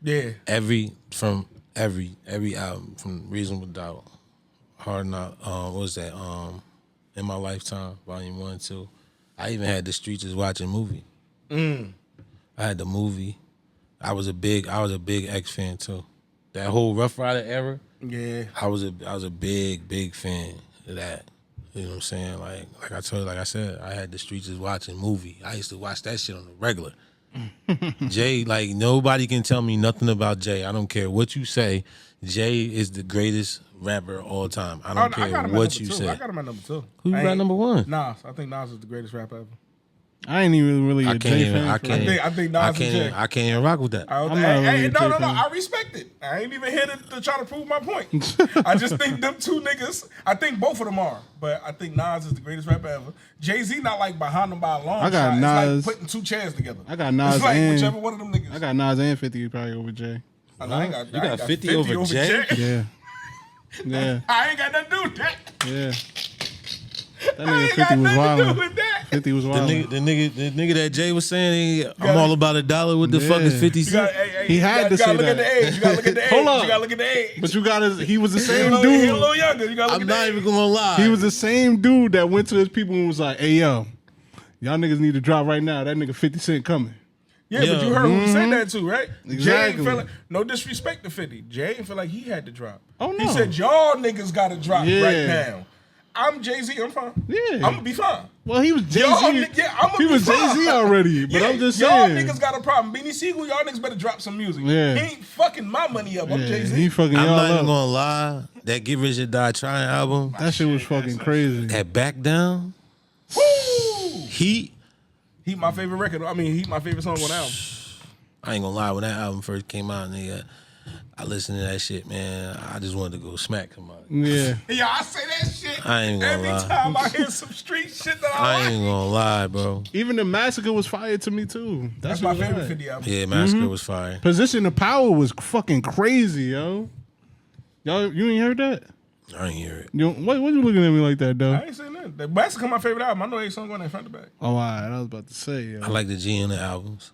Yeah. Every album from Reasonable Doubt, Hard Knock, what was that? In My Lifetime, Volume 1 and 2. I even had The Streets Is Watching movie. I had the movie. I was a big X fan too. That whole Rough Rider era, Yeah. I was a big fan of that. You know what I'm saying? Like I said, I had The Streets Is Watching movie. I used to watch that shit on the regular. Jay, like nobody can tell me nothing about Jay. I don't care what you say. Jay is the greatest rapper of all time. I don't care what you say. I got him at number 2. Who you got number 1? Nas. I think Nas is the greatest rapper ever. I ain't even really a Jay fan. I think Nas is Jay. I can't even rock with that. I'm not really a Jay No. fan. I respect it. I ain't even here to try to prove my point. I just think them 2 niggas, I think both of them are. But I think Nas is the greatest rapper ever. Jay-Z not like behind him by a long I got shot. Nas. It's like putting 2 chairs together. I got Nas It's like and whichever one of them niggas. I got Nas and 50 probably over Jay. I ain't got, You got 50 over Jay? Yeah. Yeah. I ain't got nothing to do with that. Yeah. That I nigga ain't 50 got was nothing to do wild. with that. 50 was The wild. nigga that Jay was saying, I'm all about $1 with the Yeah. fucking 50 You cent. gotta, He had to you gotta say look at that. the age. You gotta look at the age. Hold on. You gotta look at the age. But you got he was the He same a little dude. younger. You gotta look I'm at the not age. even gonna lie. He was the same dude that went to his people and was like, hey, yo, y'all niggas need to drop right now. That nigga 50 Cent coming. Yeah, but you heard who he said that to, right? Exactly. Jay ain't feel like, no disrespect to 50. Jay ain't feel like he had to drop. Oh, no. He said, y'all niggas got to drop Yeah. right now. I'm Jay-Z, I'm fine. Yeah. I'm going to be fine. Well, he was Jay-Z. I'm He gonna was be fine. Jay-Z already, but I'm just y'all saying. niggas got a problem. Beanie Siegel, y'all niggas better drop some music. Yeah. He ain't fucking my money up. I'm Jay-Z. He fucking I'm y'all not even up. gonna lie. That Get Rich or Die Trying album, That shit was fucking crazy. that Back Down, Woo! Heat. He my favorite record. I mean, he my favorite song on the album. I ain't gonna lie. When that album first came out, nigga, I listened to that shit, man. I just wanted to go smack somebody. Yeah. Yeah, I say that shit I ain't gonna every lie. time I hear some street shit that I I like. ain't gonna lie, bro. Even the Massacre was fire to me too. That's my favorite 50 album. Yeah, Massacre was fire. Position of Power was fucking crazy, yo. Y'all, you ain't heard that? I ain't hear it. Yo, what you looking at me like that, though? I ain't saying nothing. The Massacre my favorite album. I know every song going in front to back. Oh, all right. I was about to say, yo. I like the G in the albums.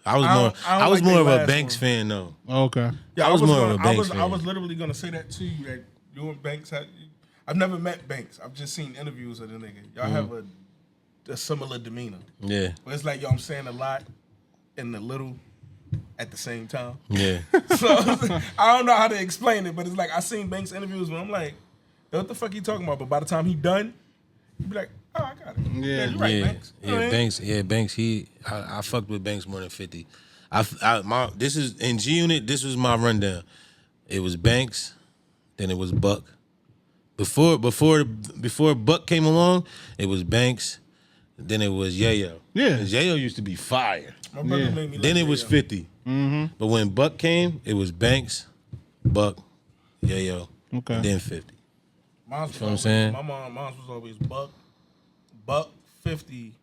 I was I more. don't I was like more of their a last Banks one. fan though. Oh, okay. Yeah, I was more of a Banks I fan. was literally gonna say that to you, that you and Banks had. I've never met Banks. I've just seen interviews of the nigga. Y'all have a similar demeanor. Yeah, But it's like, yo, I'm saying a lot and a little at the same time. yeah. So I don't know how to explain it, but it's like I seen Banks interviews where I'm like, what the fuck he talking about? But by the time he done, he be like, oh, I got it. Yeah. you right, yeah, Banks. You know what I mean? Banks. Yeah, Banks. I fucked with Banks more than 50. This is in G Unit. This was my rundown. It was Banks, then it was Buck. Before Buck came along, it was Banks, then it was Yayo. Yeah. 'Cause Yayo used to be fire. My brother Yeah. made me Then like it was Yayo. 50. But when Buck came, it was Banks, Buck, Yayo, Okay. and then 50. Mine's was what I'm always- saying? Mine was always Buck, 50.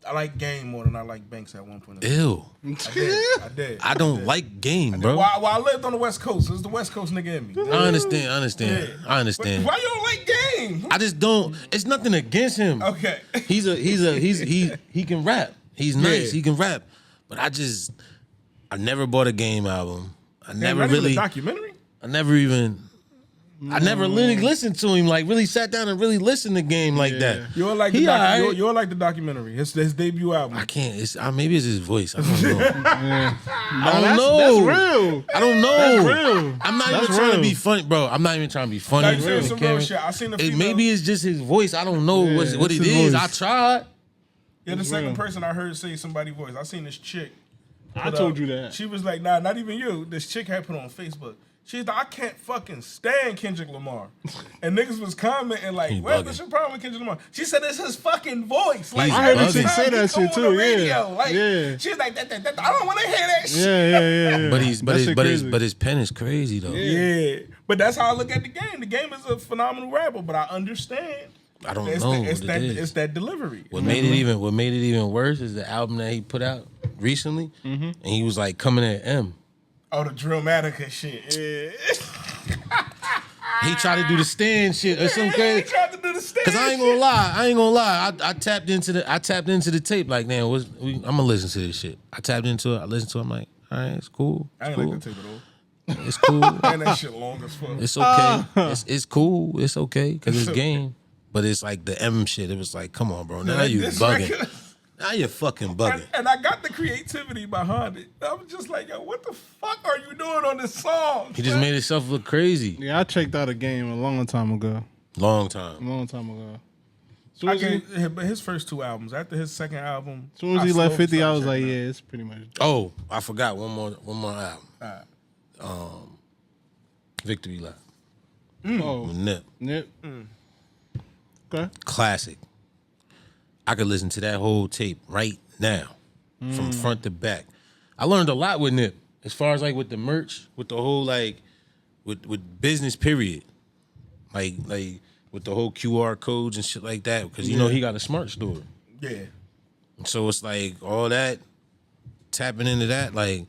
I like Game more than I like Banks at one point. Ew. I did. I don't like Game, bro. Well, I lived on the West Coast. It's the West Coast nigga in me. I understand. Yeah. I understand. Why you don't like Game? I just don't. It's nothing against him. Okay. He can rap. He's nice. Yeah. He can rap. But I never bought a Game album. I never Not even really. a documentary. I never really listened to him. Like really sat down and really listened to Game like that. You don't like the He alright. you don't like the documentary. His debut album. I can't. Maybe it's his voice. I don't know. I don't That's know. real. I don't know. That's real. I'm not That's even trying to real. be funny, bro. I'm not even trying to be funny. Like, serious, some real Cameron. shit. I seen the female. Maybe it's just his voice. I don't know what it's it his is. voice. I tried. You're the second real. person I heard say somebody's voice. I seen this chick. I put told up- you that. She was like, nah, not even you. This chick had put on Facebook. She's like, I can't fucking stand Kendrick Lamar. And niggas was commenting like, He what's bugging. your problem with Kendrick Lamar? She said it's his fucking voice. Like, I heard every that chick time say he that go shit on too, the yeah. radio, like, Yeah. she was like, that, I don't want to hear that shit. Yeah. But his pen is crazy though. Yeah. But that's how I look at the game. The game is a phenomenal rapper, but I understand. I don't It's, know it's what that it is. it's that delivery. What made it even worse is the album that he put out recently, and he was like coming at M. Oh, the Drillmatica shit. Yeah. He tried to do the stand shit or some He crazy. tried to do the stand Cause I ain't gonna lie. I tapped into the tape like, damn, I'm gonna listen to this shit. I tapped into it. I listened to it. I'm like, all right, it's cool. I It's ain't cool. like the tape at all. It's cool. And that shit long as fuck. It's okay. It's cool. It's okay because it's game. But it's like the M shit. It was like, come on, bro. Now you This bugging. record- Now you're fucking bugging. And I got the creativity behind it. I was just like, yo, what the fuck are you doing on this song? He just made himself look crazy. Yeah, I checked out a game a long time ago. Long time. Soon I as he, gave, but his first two albums. After his second album, soon as he left slowly 50, I started was like, checking yeah, out. it's pretty much. Oh, I forgot one more album. Alright. Victory Lap. Oh, With Nip. yep. Okay. Classic. I could listen to that whole tape right now, from front to back. I learned a lot with Nip, as far as like with the merch, with the whole like, with business period, like with the whole QR codes and shit like that, because you know he got a smart store, Yeah. and so it's like all that tapping into that. Like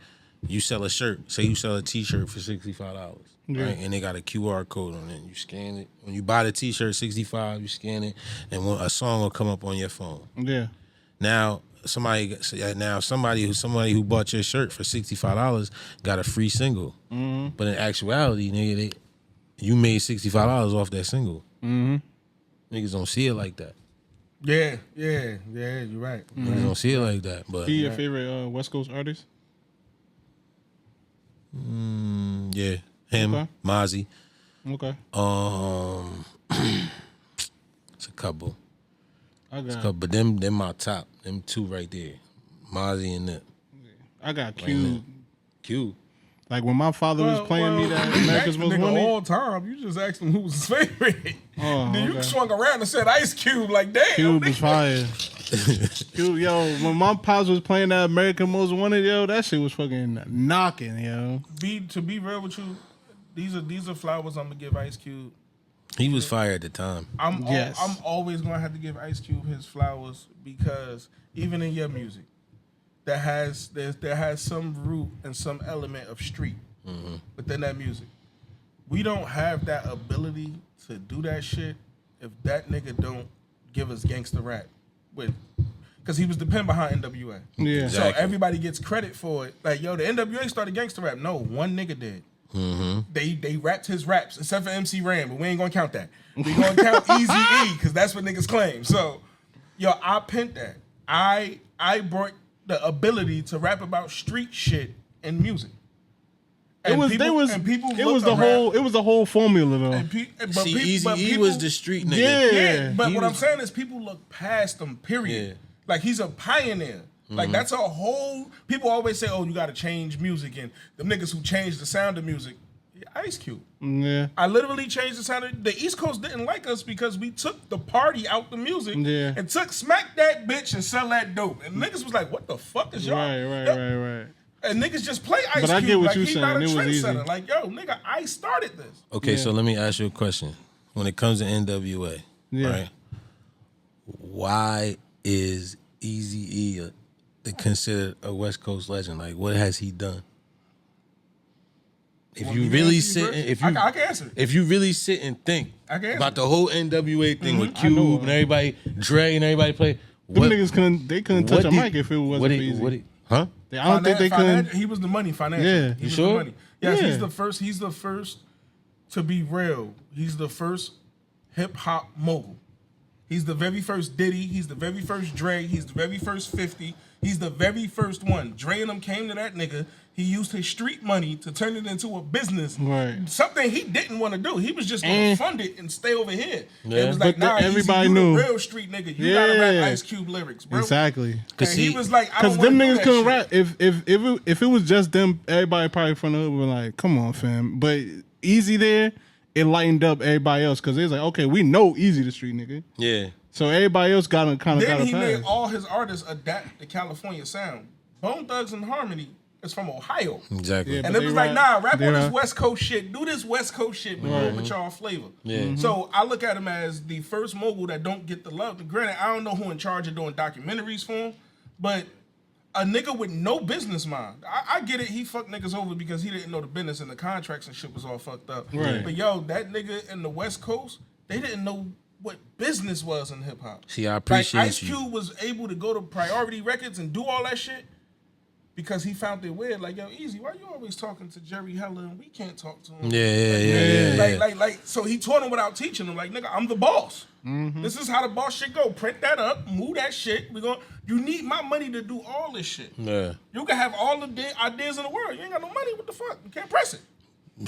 you sell a shirt, say you sell a T-shirt for $65, right? And they got a QR code on it. You scan it when you buy the T-shirt, $65. You scan it, and a song will come up on your phone. Yeah. Now somebody who bought your shirt for $65 got a free single, but in actuality, nigga, you made $65 off that single. Niggas don't see it like that. Yeah, you're right. You don't see it like that, but He your favorite West Coast artist? yeah, him, Okay. Mozzie. Okay. It's a couple. I But them my top. Them two right there. Mozzie and Nip. got Cube. Cube. Like when my father was playing me that America's Most nigga Wanted. all time. You just asked him who was his favorite. Oh, Then you okay. swung around and said Ice Cube. Like, damn. Cube nigga. was fire. Cube, yo, when my pops was playing that American Most Wanted, yo, that shit was fucking knocking, yo. To be real with you, these are flowers I'm gonna give Ice Cube. He was fire at the time. I'm Yes. always gonna have to give Ice Cube his flowers because even in your music, there has some root and some element of street within that music. We don't have that ability to do that shit if that nigga don't give us gangster rap with, because he was the pen behind NWA. Yeah. So Exactly. everybody gets credit for it. Like, yo, the NWA started gangster rap. No, one nigga did. They rapped his raps except for MC Ram, but we ain't gonna count that. We gonna count Easy E because that's what niggas claim. So, yo, I penned that. I brought the ability to rap about street shit in music. It was the whole formula though. See, Easy E was the street nigga. Yeah. But He what was- I'm saying is people look past him, period. Yeah. Like, he's a pioneer. Like, that's a whole... People always say, oh, you got to change music. And the niggas who changed the sound of music, Ice Cube. Yeah. I literally changed the sound of... The East Coast didn't like us because we took the party out the music and took Smack That Bitch and Sell That Dope. And niggas was like, what the fuck is y'all... Right. And niggas just play Ice But I Cube get what like you he saying. not a It was easy. trendsetter. Like, yo, nigga, I started this. Okay, so let me ask you a question. When it comes to NWA, Yeah. right? Why is Easy E considered a West Coast legend? Like, what has he done? If Want you me to really answer you sit, first? if you, I can answer it. if you really sit and think I can answer about it. the whole NWA thing with I know. Cube and everybody, Dre and everybody play, Them niggas couldn't touch a did- mic if it wasn't what for did- Easy. what did- huh? I don't think they couldn't. He was the money financial. Yeah. He You was sure? The money. Yes, Yeah. he's the first to be real. He's the first hip hop mogul. He's the very first Diddy. He's the very first Dre. He's the very first 50. He's the very first one. Dre and them came to that nigga. He used his street money to turn it into a business. Right. Something he didn't want to do. He was just going And- to fund it and stay over here. Yeah. It was like, But nah, everybody Easy, you knew. the real street nigga. You gotta Yeah. rap Ice Cube lyrics, bro. Exactly. And he was like, I Because don't them wanna do niggas that couldn't shit. rap. If it was just them, everybody probably from the hood would be like, come on, fam. But Easy there, it lightened up everybody else because they was like, okay, we know Easy the street nigga. Yeah. So everybody else got got Then a he made pass. all his artists adapt the California sound. Bone Thugs and Harmony is from Ohio. Exactly. Yeah, And but it was they like, nah, rap they on this rap. West Coast shit. Do this West Coast shit, but do it with y'all flavor. Yeah. So I look at him as the first mogul that don't get the love. And granted, I don't know who in charge of doing documentaries for him, but a nigga with no business mind. I get it. He fucked niggas over because he didn't know the business and the contracts and shit was all fucked up. Right. But yo, that nigga in the West Coast, they didn't know what business was in hip hop. See, I appreciate like Ice you. Cube was able to go to Priority Records and do all that shit because he found it weird. Like, yo, Easy, why you always talking to Jerry Heller and we can't talk to him? Yeah. Like, so he taught him without teaching him. Like, nigga, I'm the boss. This is how the boss shit go. Print that up, move that shit. You need my money to do all this shit. Yeah. You can have all the ideas in the world. You ain't got no money. What the fuck? You can't press it.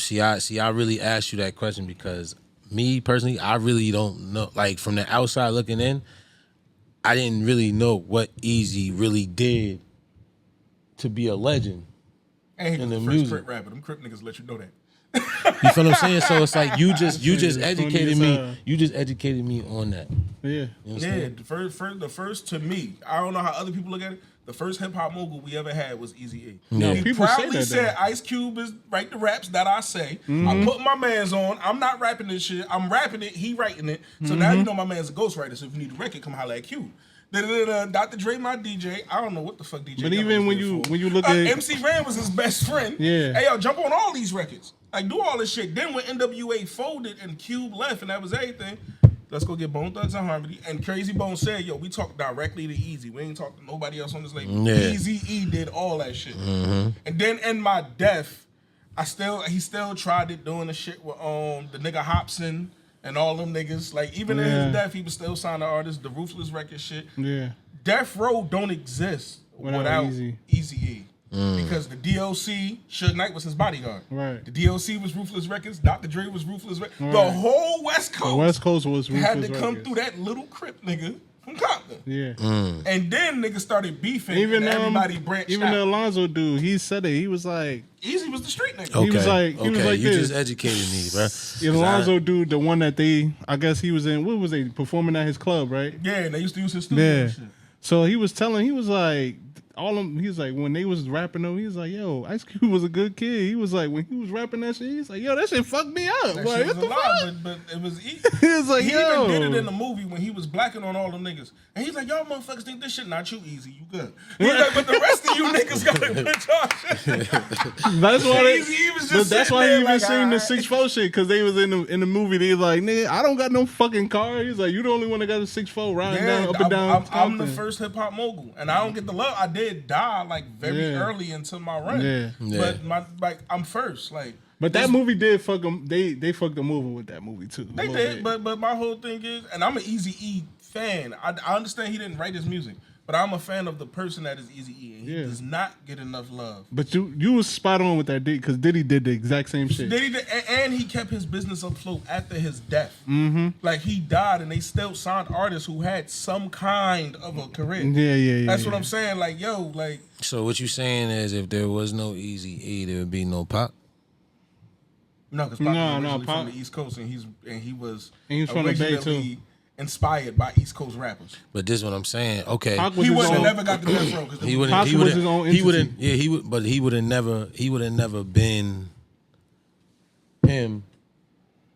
See, I really asked you that question because me personally, I really don't know. Like from the outside looking in, I didn't really know what Easy really did to be a legend. And he In was the the first music. Crip rapper. Them Crip niggas let you know that. You feel what I'm saying? So it's like you just is educated funny as me. hell. You just educated me on that. Yeah. You Yeah, understand? the first to me, I don't know how other people look at it. The first hip hop mogul we ever had was Eazy E. Yeah. He People say proudly that, said though. Ice Cube is write the raps that I say. I'm putting my man's on. I'm not rapping this shit. I'm rapping it. He writing it. So now you know my man's a ghostwriter. So if you need a record, come holler at Cube. Dr. Dre, my DJ. I don't know what the fuck DJ. But Gunn even was when there you for. when you look at MC Ram was his best friend. Yeah. Hey yo, jump on all these records. Like do all this shit. Then when NWA folded and Cube left and that was everything, let's go get Bone Thugs and Harmony. And Crazy Bone said, yo, we talk directly to Easy. We ain't talk to nobody else on this label. Yeah. Easy E did all that shit. And then in my death, he still tried it doing the shit with the nigga Hobson and all them niggas. Like even in his death, he was still signing artists. The Ruthless Record shit. Yeah. Death Row don't exist without Eazy-E. Because the DOC, Suge Knight was his bodyguard. Right. The DOC was Ruthless Records. Dr. Dre was Ruthless Records. Right. The whole West Coast. The West Coast was Ruthless had to come Records. through that little Crip nigga from Compton. Yeah. And then niggas started beefing. Even and everybody branched even out. the Alonzo dude, he said it. He was like, Easy was the street nigga. Okay. He was like, you this. just educated me, bro. The Alonzo dude, the one that I guess he was in. What was they performing at his club, right? Yeah, and they used to use his studio. And shit. So he was like. He was like, when they was rapping though, he was like, yo, Ice Cube was a good kid. He was like, when he was rapping that shit, he's like, yo, that shit fucked me up. That like, shit what was the alive, fuck? but it was easy. He was like, he yo. even did it in the movie when he was blacking on all them niggas. And he's like, y'all motherfuckers think this shit not you easy, you good. He's like, but the rest of you niggas gotta put y'all shit. That's why Easy was just that's why you even like, seen the 6'4" shit, because they was in the movie. They was like, nigga, I don't got no fucking car. He's like, you the only one that got a 6'4" riding down up and down. I'm the first hip hop mogul, and I don't get the love. I did die like very early into my run, but I'm first. Like, but that movie did fuck them. They fucked them over with that movie too. They did, but my whole thing is, and I'm an Eazy-E fan. I understand he didn't write his music, but I'm a fan of the person that is Eazy-E, and he does not get enough love. But you was spot on with that Diddy, because Diddy did the exact same shit. And he kept his business afloat after his death. Mm-hmm. Like, he died, and they still signed artists who had some kind of a career. Yeah. That's what I'm saying. Like, yo, like. So what you saying is, if there was no Eazy-E, there would be no Pac? No, because Pac was originally from the East Coast, and he was from the Bay too. Inspired by East Coast rappers. But this is what I'm saying. Okay, he wouldn't have never got the Death Row. He was his own entity. He wouldn't. Yeah, he would. But he would have never been him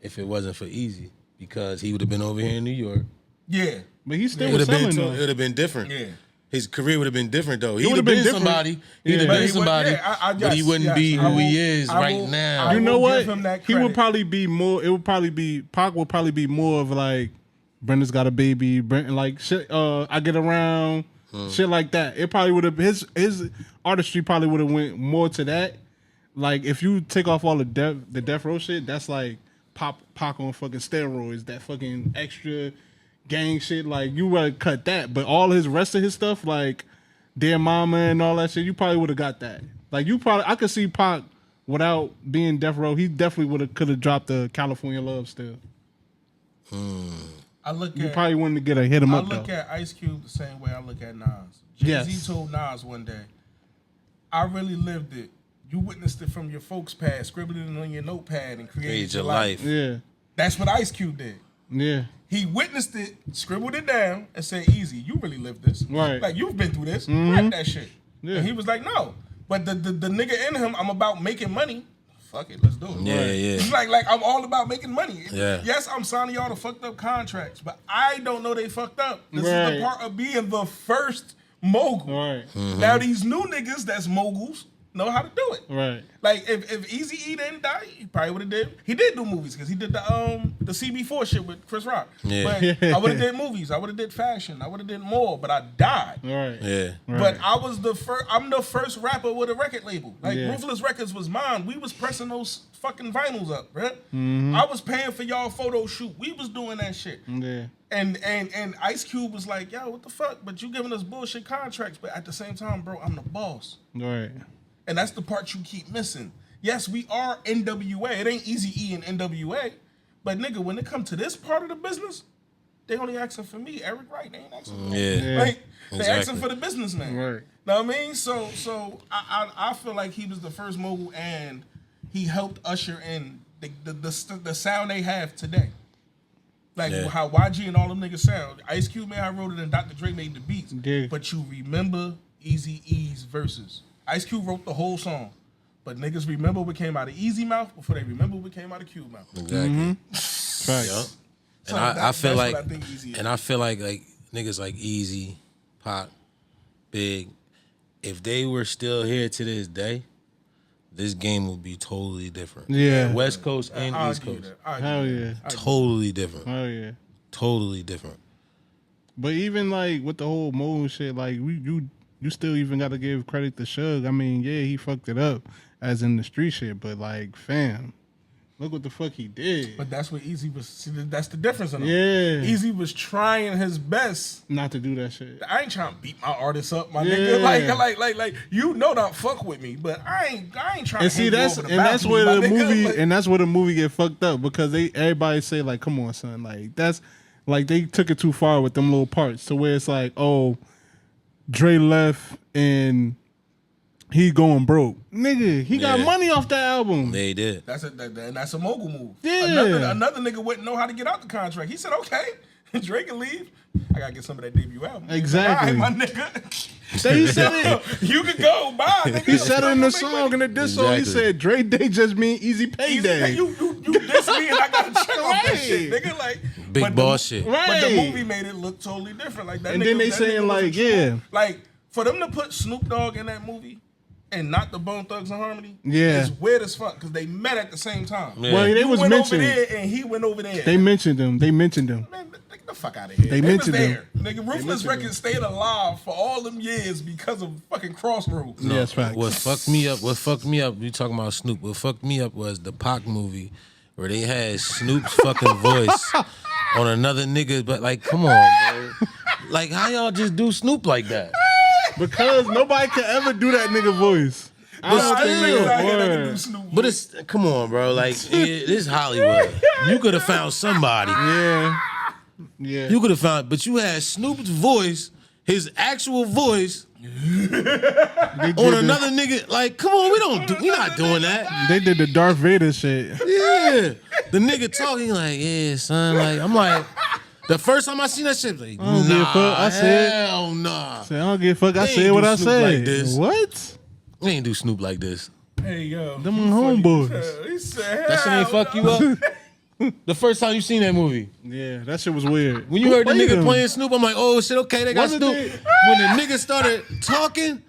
if it wasn't for Eazy, because he would have been over here in New York. Yeah, but he still was selling though. It would have been different. Yeah. His career would have been different though. He would would have been somebody. He'd have been somebody, but he wouldn't be who he is right now. You know what? He would probably be more. It would probably be Pac would probably be more of like, Brenda's got a baby. Brent, like shit. I get around. Shit like that. It probably would have his artistry probably would have went more to that. Like if you take off all the Death Row shit, that's like Pac on fucking steroids. That fucking extra gang shit, like you would cut that, but all his rest of his stuff, like Dear Mama and all that shit, you probably would have got that. Like I could see Pac without being Death Row, he definitely could have dropped the California Love still. You probably wouldn't get hit him up. I look at Ice Cube the same way I look at Nas. Jay-Z told Nas one day, "I really lived it. You witnessed it from your folks' past, scribbled it on your notepad, and created your life." Yeah, that's what Ice Cube did. Yeah. He witnessed it, scribbled it down, and said, "Easy, you really lived this. Right. Like, you've been through this. Write that shit." Yeah. And he was like, "No." But the nigga in him, I'm about making money. Fuck it, let's do it. Yeah, yeah. He's like I'm all about making money. Yeah. Yes, I'm signing y'all to fucked up contracts, but I don't know they fucked up. This is the part of being the first mogul. Right. Mm-hmm. Now these new niggas that's moguls know how to do it. Right. Like if Eazy-E didn't die, he probably would have did. He did do movies because he did the CB4 shit with Chris Rock. Yeah. But I would have did movies. I would have did fashion. I would have did more. But I died. Right. Yeah. Right. But I was the first. I'm the first rapper with a record label. Like Ruthless Records was mine. We was pressing those fucking vinyls up, right? Mm-hmm. I was paying for y'all photo shoot. We was doing that shit. Yeah. And Ice Cube was like, "Yo, what the fuck? But you giving us bullshit contracts. But at the same time, bro, I'm the boss." Right. And that's the part you keep missing. Yes, we are NWA. It ain't Eazy-E and NWA. But nigga, when it comes to this part of the business, they only asking for me, Eric Wright. They ain't asking for me. Yeah. Like, they asking for the businessman. Right. Know what I mean? So I feel like he was the first mogul, and he helped usher in the sound they have today. Like how YG and all them niggas sound. Ice Cube, man, I wrote it, and Dr. Dre made the beats. Yeah. But you remember Eazy-E's verses. Ice Cube wrote the whole song, but niggas remember what came out of Eazy mouth before they remember what came out of Cube mouth. Exactly. Mm-hmm. Right. Yep. So And I feel like, I feel like niggas like Eazy, Pac, Big, if they were still here to this day, this game would be totally different. Yeah. West Coast and East Coast. Hell yeah. Totally different. Hell yeah. Totally different. But even like with the whole mold shit, like you still even got to give credit to Suge. I mean, yeah, he fucked it up as in the street shit, but like, fam, Look what the fuck he did. But that's what Easy was. See, that's the difference in him. Yeah. Easy was trying his best Not to do that shit. I ain't trying to beat my artists up, my Yeah. nigga. Like, you know, don't fuck with me, but I ain't trying. And to see, hang you that's over and that's balcony, where my the nigga. movie Like, and that's where the movie get fucked up because everybody say like, come on, son, like that's like they took it too far with them little parts to where it's like, oh, Dre left and he going broke, nigga. He got Yeah. money off that album. They did. that's a mogul move. Yeah. Another nigga wouldn't know how to get out the contract. He said, okay, Drake can leave. I gotta get some of that debut album. Exactly. All right, my nigga. So he said it. You can go. Bye, nigga. He said it in the Make song money. in the diss song. He Exactly. said Dre Day just mean easy Easy, payday. you diss me and I gotta check off that Right. shit, nigga. Like Big but boss the, shit. Right. But the movie made it look totally different. Like that. And nigga, then they that saying nigga was like, a true- yeah. like for them to put Snoop Dogg in that movie and not the Bone Thugs and Harmony, Yeah. it's weird as fuck because they met at the same time. Yeah. Well, they You was went mentioned. over there and he went over there. They mentioned him. Man, get the fuck out of here. They was mentioned there. him. Nigga, Ruthless mentioned Records stayed alive for all them years because of fucking Crossroads. No. Yes, facts. What fucked me up, you talking about Snoop, what fucked me up was the Pac movie where they had Snoop's fucking voice on another nigga, but like, come on, bro. Like, how y'all just do Snoop like that? Because nobody can ever do that nigga voice. I But don't I think niggas so. out here that can Word. do Snoop. But it's, come on, bro. Like, this Hollywood. You could have found somebody. Yeah. Yeah. You could have found, but you had Snoop's voice, his actual voice, They on did another nigga. Like, come on, we not doing that. They did the Darth Vader shit. Yeah. The nigga talking like, yeah, son. Like, I'm like, the first time I seen that shit, like, don't give a nah, fuck. I said- hell nah. Say, I don't give a fuck. I They said ain't what do I Snoop said. like this. What? We ain't do Snoop like this. Hey, yo. Them he funny homeboys. as hell. He said, That shit ain't hell fuck you no. up? The first time you seen that movie. Yeah, that shit was weird. When you Who heard the played nigga him? playing Snoop, I'm like, oh shit, okay, they got Wasn't Snoop. it- When the nigga started talking,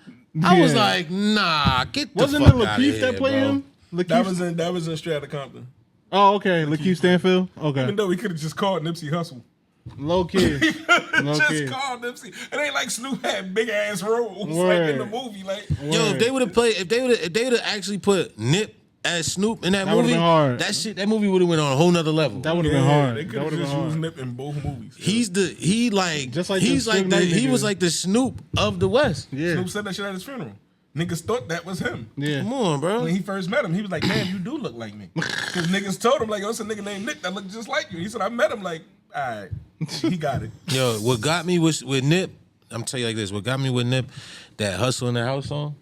I was Yeah. like, nah, get the Wasn't fuck it out Lakeith here, that played bro. him? That was in Straight Outta Compton. Oh, okay. Lakeith Stanfield? Okay. Even though we could have just called Nipsey Hussle. Low key. Low Just key. called Nipsey. It ain't like Snoop had big ass roles like Word. in the movie. Like Yo, if they would have played, if they would have actually put Nip as Snoop in that That would've movie, been hard. that movie would have went on a whole nother level. That would have been hard. They could That have would have just been used hard. Nip in both movies. Just like He's the the he nigga. was like the Snoop of the West. Yeah. Snoop said that shit at his funeral. Niggas thought that was him. Yeah. Come on, bro. When he first met him, he was like, "Man, you do look like me." Because niggas told him like, "Oh, it's a nigga named Nick that look just like you." He said, "I met him like, all right, he got it." Yo, what got me with Nip, I'm tell you like this, what got me with Nip, that Hustle in the House song,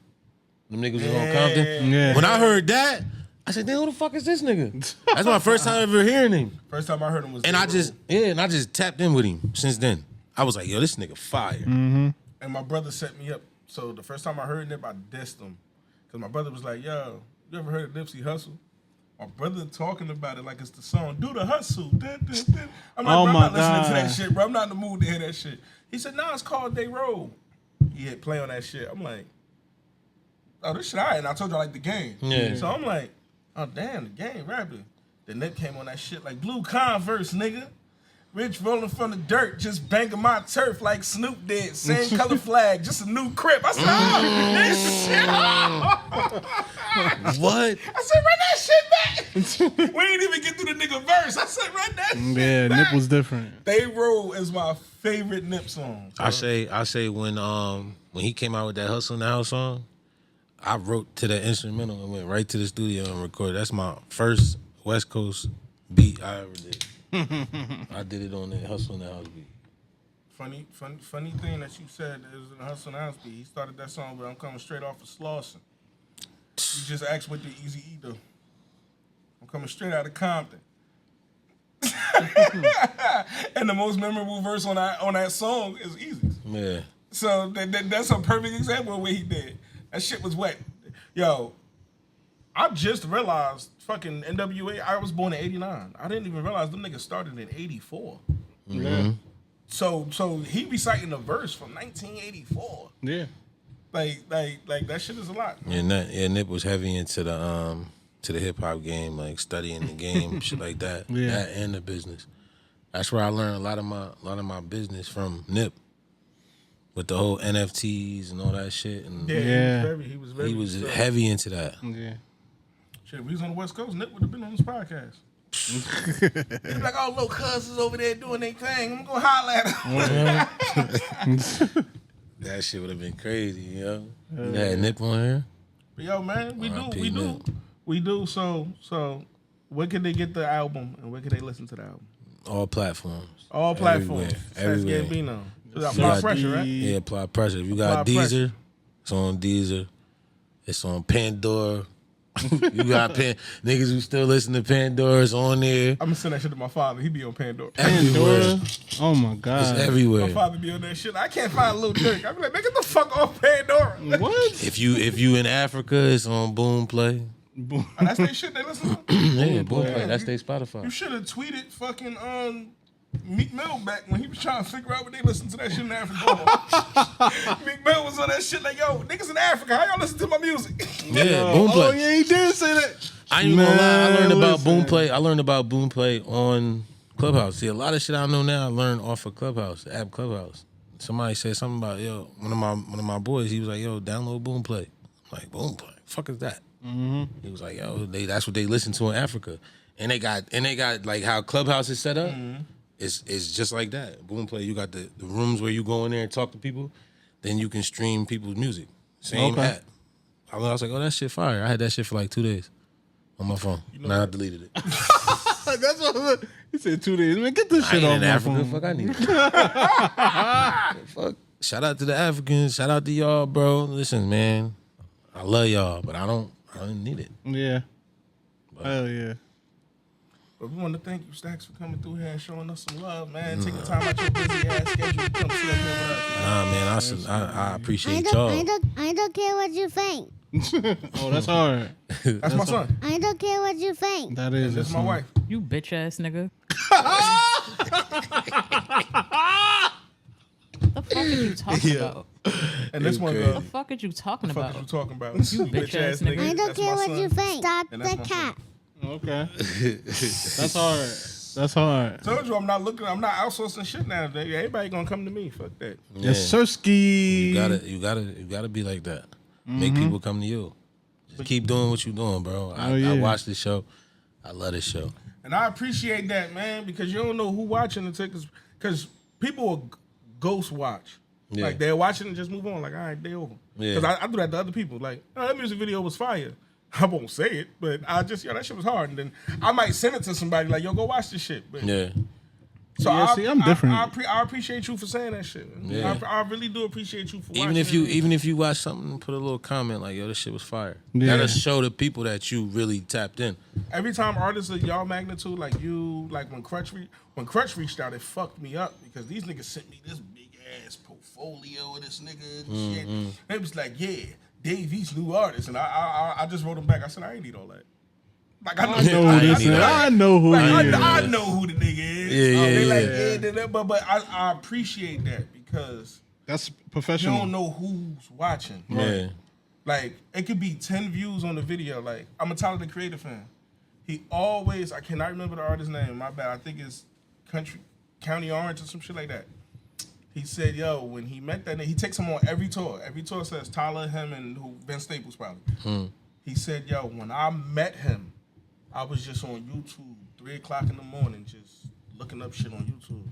them niggas was on Compton. Yeah. When I heard that, I said, damn, who the fuck is this nigga? That's my first time ever hearing him. First time I heard him was And Day I just, Road. and I just tapped in with him since then. I was like, yo, this nigga fire. And my brother set me up. So the first time I heard Nip, I dissed him. Because my brother was like, yo, you ever heard of Nipsey Hussle? My brother talking about it like it's the song, do the hustle. Dun, dun, dun. I'm like, Oh bro, I'm my not listening to that God. shit, bro. I'm not in the mood to hear that shit. He said, nah, it's called Day Road. He hit play on that shit. I'm like, oh, this shit all right. And I told you I like the game. Yeah. So I'm like, oh, damn, the game rapping. The Nip came on that shit like Blue Converse, nigga. Rich rolling from the dirt, just banging my turf like Snoop did. Same color flag, just a new crib. I said, oh, this shit. What? I said, run that shit back. We ain't even get through the nigga verse. I said, run that shit Yeah, back. Nip was different. They Roll is my favorite Nip song. I say when he came out with that Hustle in the House song, I wrote to the instrumental and went right to the studio and recorded. That's my first West Coast beat I ever did. I did it on the Hustle in the House beat. Funny thing that you said is in the Hustle and House beat. He started that song with I'm coming straight off of Slauson. You just asked what the Easy E do. I'm coming straight out of Compton. And the most memorable verse on that song is Easy. Yeah. So that's a perfect example of what he did. That shit was wet. Yo, I just realized fucking NWA, I was born in 89. I didn't even realize them niggas started in 84. Yeah. So he reciting a verse from 1984. Yeah. Like that shit is a lot. Yeah, Nip was heavy into the hip hop game, like studying the game, shit like that. Yeah. That and the business. That's where I learned a lot of my business from Nip. With the whole NFTs and all that shit. And Yeah. He was very he was heavy into that. Yeah. Shit, if we was on the West Coast, Nick would have been on this podcast. He'd be like, oh, little cousins over there doing their thing. I'm going to holler at them. That shit would have been crazy, yo. You had Nip on here? But yo, man, R.I.P. we do. So where can they get the album and where can they listen to the album? All platforms. All platforms. Everywhere. Stvckz Gambino. Apply pressure, right? Yeah, apply pressure. If you got Apply Deezer, pressure. it's on Deezer. It's on Pandora. You got niggas who still listen to Pandora. It's on there. I'm gonna send that shit to my father. He be on Pandora. Everywhere. Oh my god. It's everywhere. My father be on that shit. I can't find a little jerk. I be like, man, get the fuck off Pandora. What? If you in Africa, it's on Boom Play. Oh, that's their shit they listen to. Yeah, Boom Play. That's their You Spotify. should have tweeted fucking Meek Mill back when he was trying to figure out what they listen to that shit in Africa. Meek Mill was on that shit like, yo, niggas in Africa, how y'all listen to my music? Yeah, Boom Play. Oh yeah, he did say that. I ain't even gonna lie. I learned Man, about listen. Boom Play. I learned about Boom Play on Clubhouse. See, a lot of shit I know now I learned off of Clubhouse, the app Clubhouse. Somebody said something about, yo, one of my boys, he was like, yo, download Boom Play. I'm like, Boom Play? Fuck is that? Mm-hmm. He was like, yo, that's what they listen to in Africa. And they got like how Clubhouse is set up. Mm-hmm. It's just like that. Boom Play, you got the rooms where you go in there and talk to people, then you can stream people's music. Same app. I was like, oh, that shit fire. I had that shit for like 2 days on my phone. Now I deleted it. That's what he said 2 days. Man, get this I shit ain't off in my Africa. phone. Fuck, I need it. Fuck. Shout out to the Africans. Shout out to y'all, bro. Listen, man. I love y'all, but I don't need it. Yeah. Hell yeah. But we want to thank you, Stvckz, for coming through here and showing us some love, man. Taking time out your busy ass schedule to come sit up here with us. Nah, man. I appreciate I y'all. don't care what you think. Oh, that's hard. That's my son. I don't care what you think. That is. That's my wife. You bitch ass nigga. The fuck are you talking about? And this one, The fuck are you talking fuck about? is you talking about? You bitch ass nigga. I don't That's care my what son. you think. Stop And that's the my cat. Okay. That's hard. That's hard. Told you I'm not outsourcing shit now. Everybody gonna come to me. Fuck that. Yeah. Yes, Sirski. You gotta be like that. Make people come to you. Just keep doing what you're doing, bro. I watch this show. I love this show. And I appreciate that, man, because you don't know who watching it. Because people will ghost watch. Yeah. Like, they're watching and just move on. Like, all right, they over. Yeah. Because I do that to other people. Like, oh, that music video was fire. I won't say it, but I just, that shit was hard. And then I might send it to somebody like, yo, go watch this shit. But, Yeah. So Yeah, see, I'm different. I appreciate you for saying that shit. Yeah. I really do appreciate you for Even watching if you watch something, put a little comment like, yo, this shit was fire. Yeah. That'll show the people that you really tapped in. Every time artists of y'all magnitude, like you, like when Crutch reached out, it fucked me up because these niggas sent me this big ass portfolio of this nigga and shit. They was like, yeah, Dave East new artist, and I just wrote him back. I said I ain't need all that. Like I know who I know who the nigga is. But I appreciate that because that's professional. You don't know who's watching. Yeah. Like, it could be 10 views on the video. Like, I'm a Tyler, the Creator fan. He always, I cannot remember the artist's name, my bad. I think it's County Orange or some shit like that. He said, yo, when he met that nigga, he takes him on every tour. Every tour says Tyler, him, and Ben Staples probably. He said, yo, when I met him, I was just on YouTube, 3 o'clock in the morning, just looking up shit on YouTube.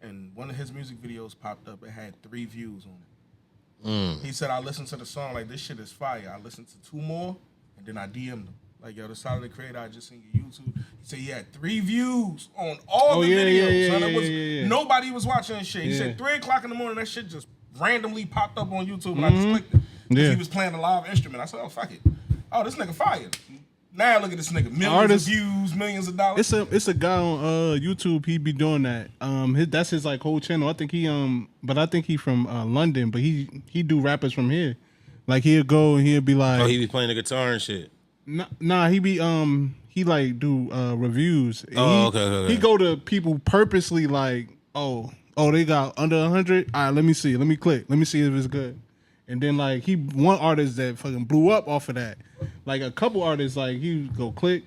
And one of his music videos popped up. It had 3 views on it. He said, I listened to the song, like, this shit is fire. I listened to 2 more, and then I DM'd him. Like, yo, the Tyler, the Creator, I just seen your YouTube. He said he had 3 views on all the videos. Nobody was watching that shit. He said 3 o'clock in the morning, that shit just randomly popped up on YouTube, and I just clicked it. Because he was playing a live instrument. I said, oh, fuck it. Oh, this nigga fire. Now look at this nigga, millions of views, millions of dollars. It's a guy on YouTube. He be doing that. That's his like whole channel. I think he from London, but he do rappers from here. Like he'll go and he'll be like, oh, he be playing the guitar and shit. Nah, he be he like do reviews. Okay. He go to people purposely like, oh, they got under 100. All right, let me see. Let me click. Let me see if it's good. And then like he one artist that fucking blew up off of that. Like a couple artists like he go click.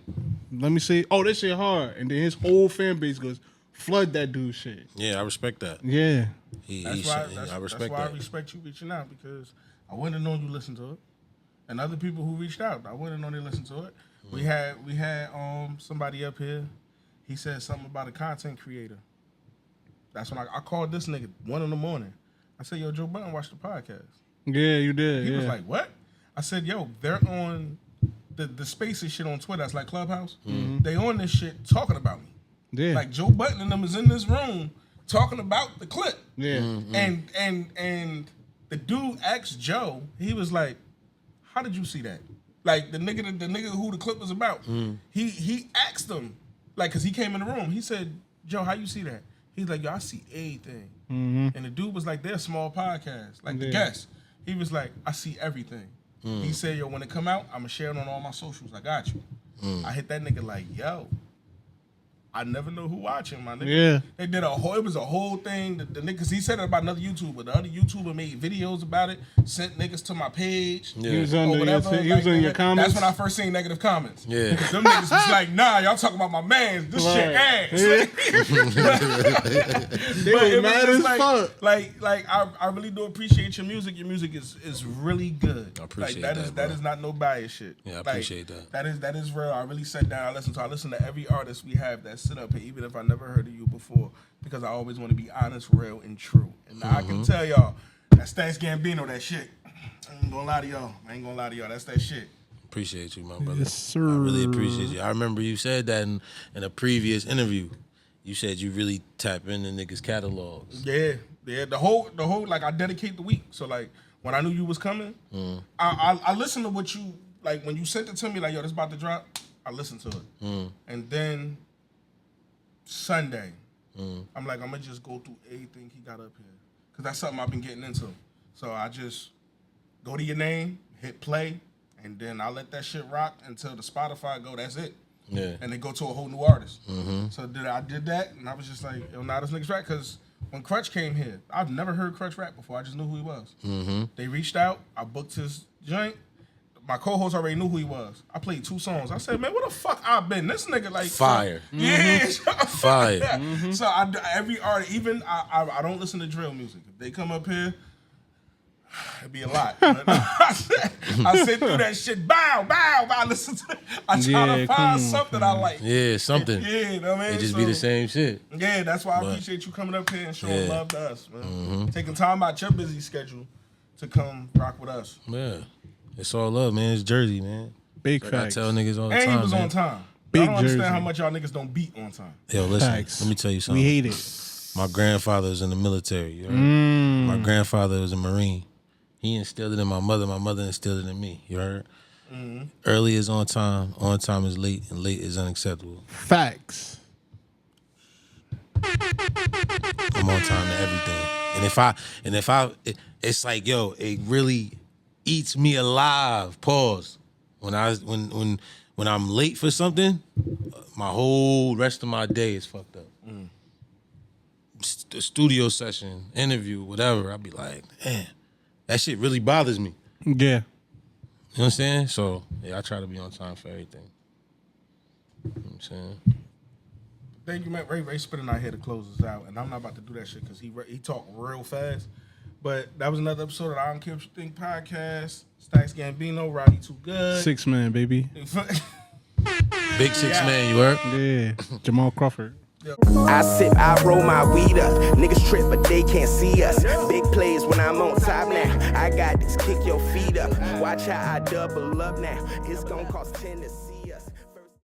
Let me see. Oh, this shit hard. And then his whole fan base goes flood that dude shit. Yeah, I respect that. Yeah. I respect you reaching out because I wouldn't have known you listened to it. and other people who reached out. I wouldn't know they listened to it. We had somebody up here. He said something about a content creator. That's when I called this nigga 1 a.m. I said, yo, Joe Budden watched the podcast. Yeah, you did. He was like, what? I said, yo, they're on the Spaces shit on Twitter. That's like Clubhouse. They on this shit talking about me. Yeah. Like Joe Budden and them is in this room talking about the clip. Yeah. And the dude asked Joe, he was like, how did you see that? Like the nigga who the clip was about. He asked him, like, cause he came in the room. He said, Joe, how you see that? He's like, yo, I see everything. And the dude was like, they're a small podcast. Like the guest. He was like, I see everything. He said, yo, when it come out, I'm gonna share it on all my socials. I got you. I hit that nigga like, yo, I never know who watching, my nigga. Yeah. They did it was a whole thing. The niggas, he said it about another YouTuber. The other YouTuber made videos about it, sent niggas to my page. He was on or whatever. he was in your comments. That's when I first seen negative comments. Yeah. Because them niggas was like, nah, y'all talking about my man. This shit ass. Yeah. They But was it mad was as just fuck. like I really do appreciate your music. Your music is really good. I appreciate like, that, that bro. is not no bias shit. Yeah, I Like, appreciate that. That is real. I really sat down. I listen to every artist we have that sit up here, even if I never heard of you before, because I always want to be honest, real, and true. And I can tell y'all that Stvckz Gambino, that shit. I ain't gonna lie to y'all. That's that shit. Appreciate you, my brother. Yes, sir. I really appreciate you. I remember you said that in a previous interview. You said you really tap into niggas' catalogs. Yeah. The whole like I dedicate the week. So like when I knew you was coming, I listened to what you like when you sent it to me. Like, yo, this about to drop. I listened to it, and then Sunday, I'm like, I'm gonna just go through everything he got up here, cause that's something I've been getting into. So I just go to your name, hit play, and then I let that shit rock until the Spotify go. That's it. Yeah. And they go to a whole new artist. So I did that, and I was just like, yo, nah, this nigga's rap. Cause when Crutch came here, I've never heard Crutch rap before. I just knew who he was. They reached out. I booked his joint. My co-host already knew who he was. I played 2 songs. I said, man, where the fuck I been? This nigga like Fire. Yeah. Fire. So every artist, even I don't listen to drill music. If they come up here, it'd be a lot. But I sit through that shit. Bow. Listen to it. I try to find something I like. Yeah, something. Yeah, you know what I mean? It just be the same shit. Yeah, that's why I appreciate you coming up here and showing love to us, man. Taking time out your busy schedule to come rock with us. Yeah. It's all love, man. It's Jersey, man. Big Like I facts. tell niggas all the And time, he was man. on time. Big I don't understand Jersey. how much y'all niggas don't beat on time. Yo, listen. Facts. Let me tell you something. We hate it. My grandfather was in the military. You heard? My grandfather was a Marine. He instilled it in my mother. My mother instilled it in me. You heard? Early is on time is late, and late is unacceptable. Facts. I'm on time to everything. And if I, it's like, yo, it really eats me alive. Pause. When I'm late for something, my whole rest of my day is fucked up. The studio session, interview, whatever, I'll be like, man, that shit really bothers me. Yeah. You know what I'm saying? So, yeah, I try to be on time for everything. You know what I'm saying? Thank you, man. Ray spinning out here to close us out, and I'm not about to do that shit because he talked real fast. But that was another episode of the I Don't Care What You Think podcast. Stvckz Gambino, Roddy Too Good. 6 man, baby. Big 6 man, you heard? Yeah. Jamal Crawford. I sip, I roll my weed up. Niggas trip, but they can't see us. Big plays when I'm on top now. I got this, kick your feet up. Watch how I double up now. It's gonna cost 10 to 6.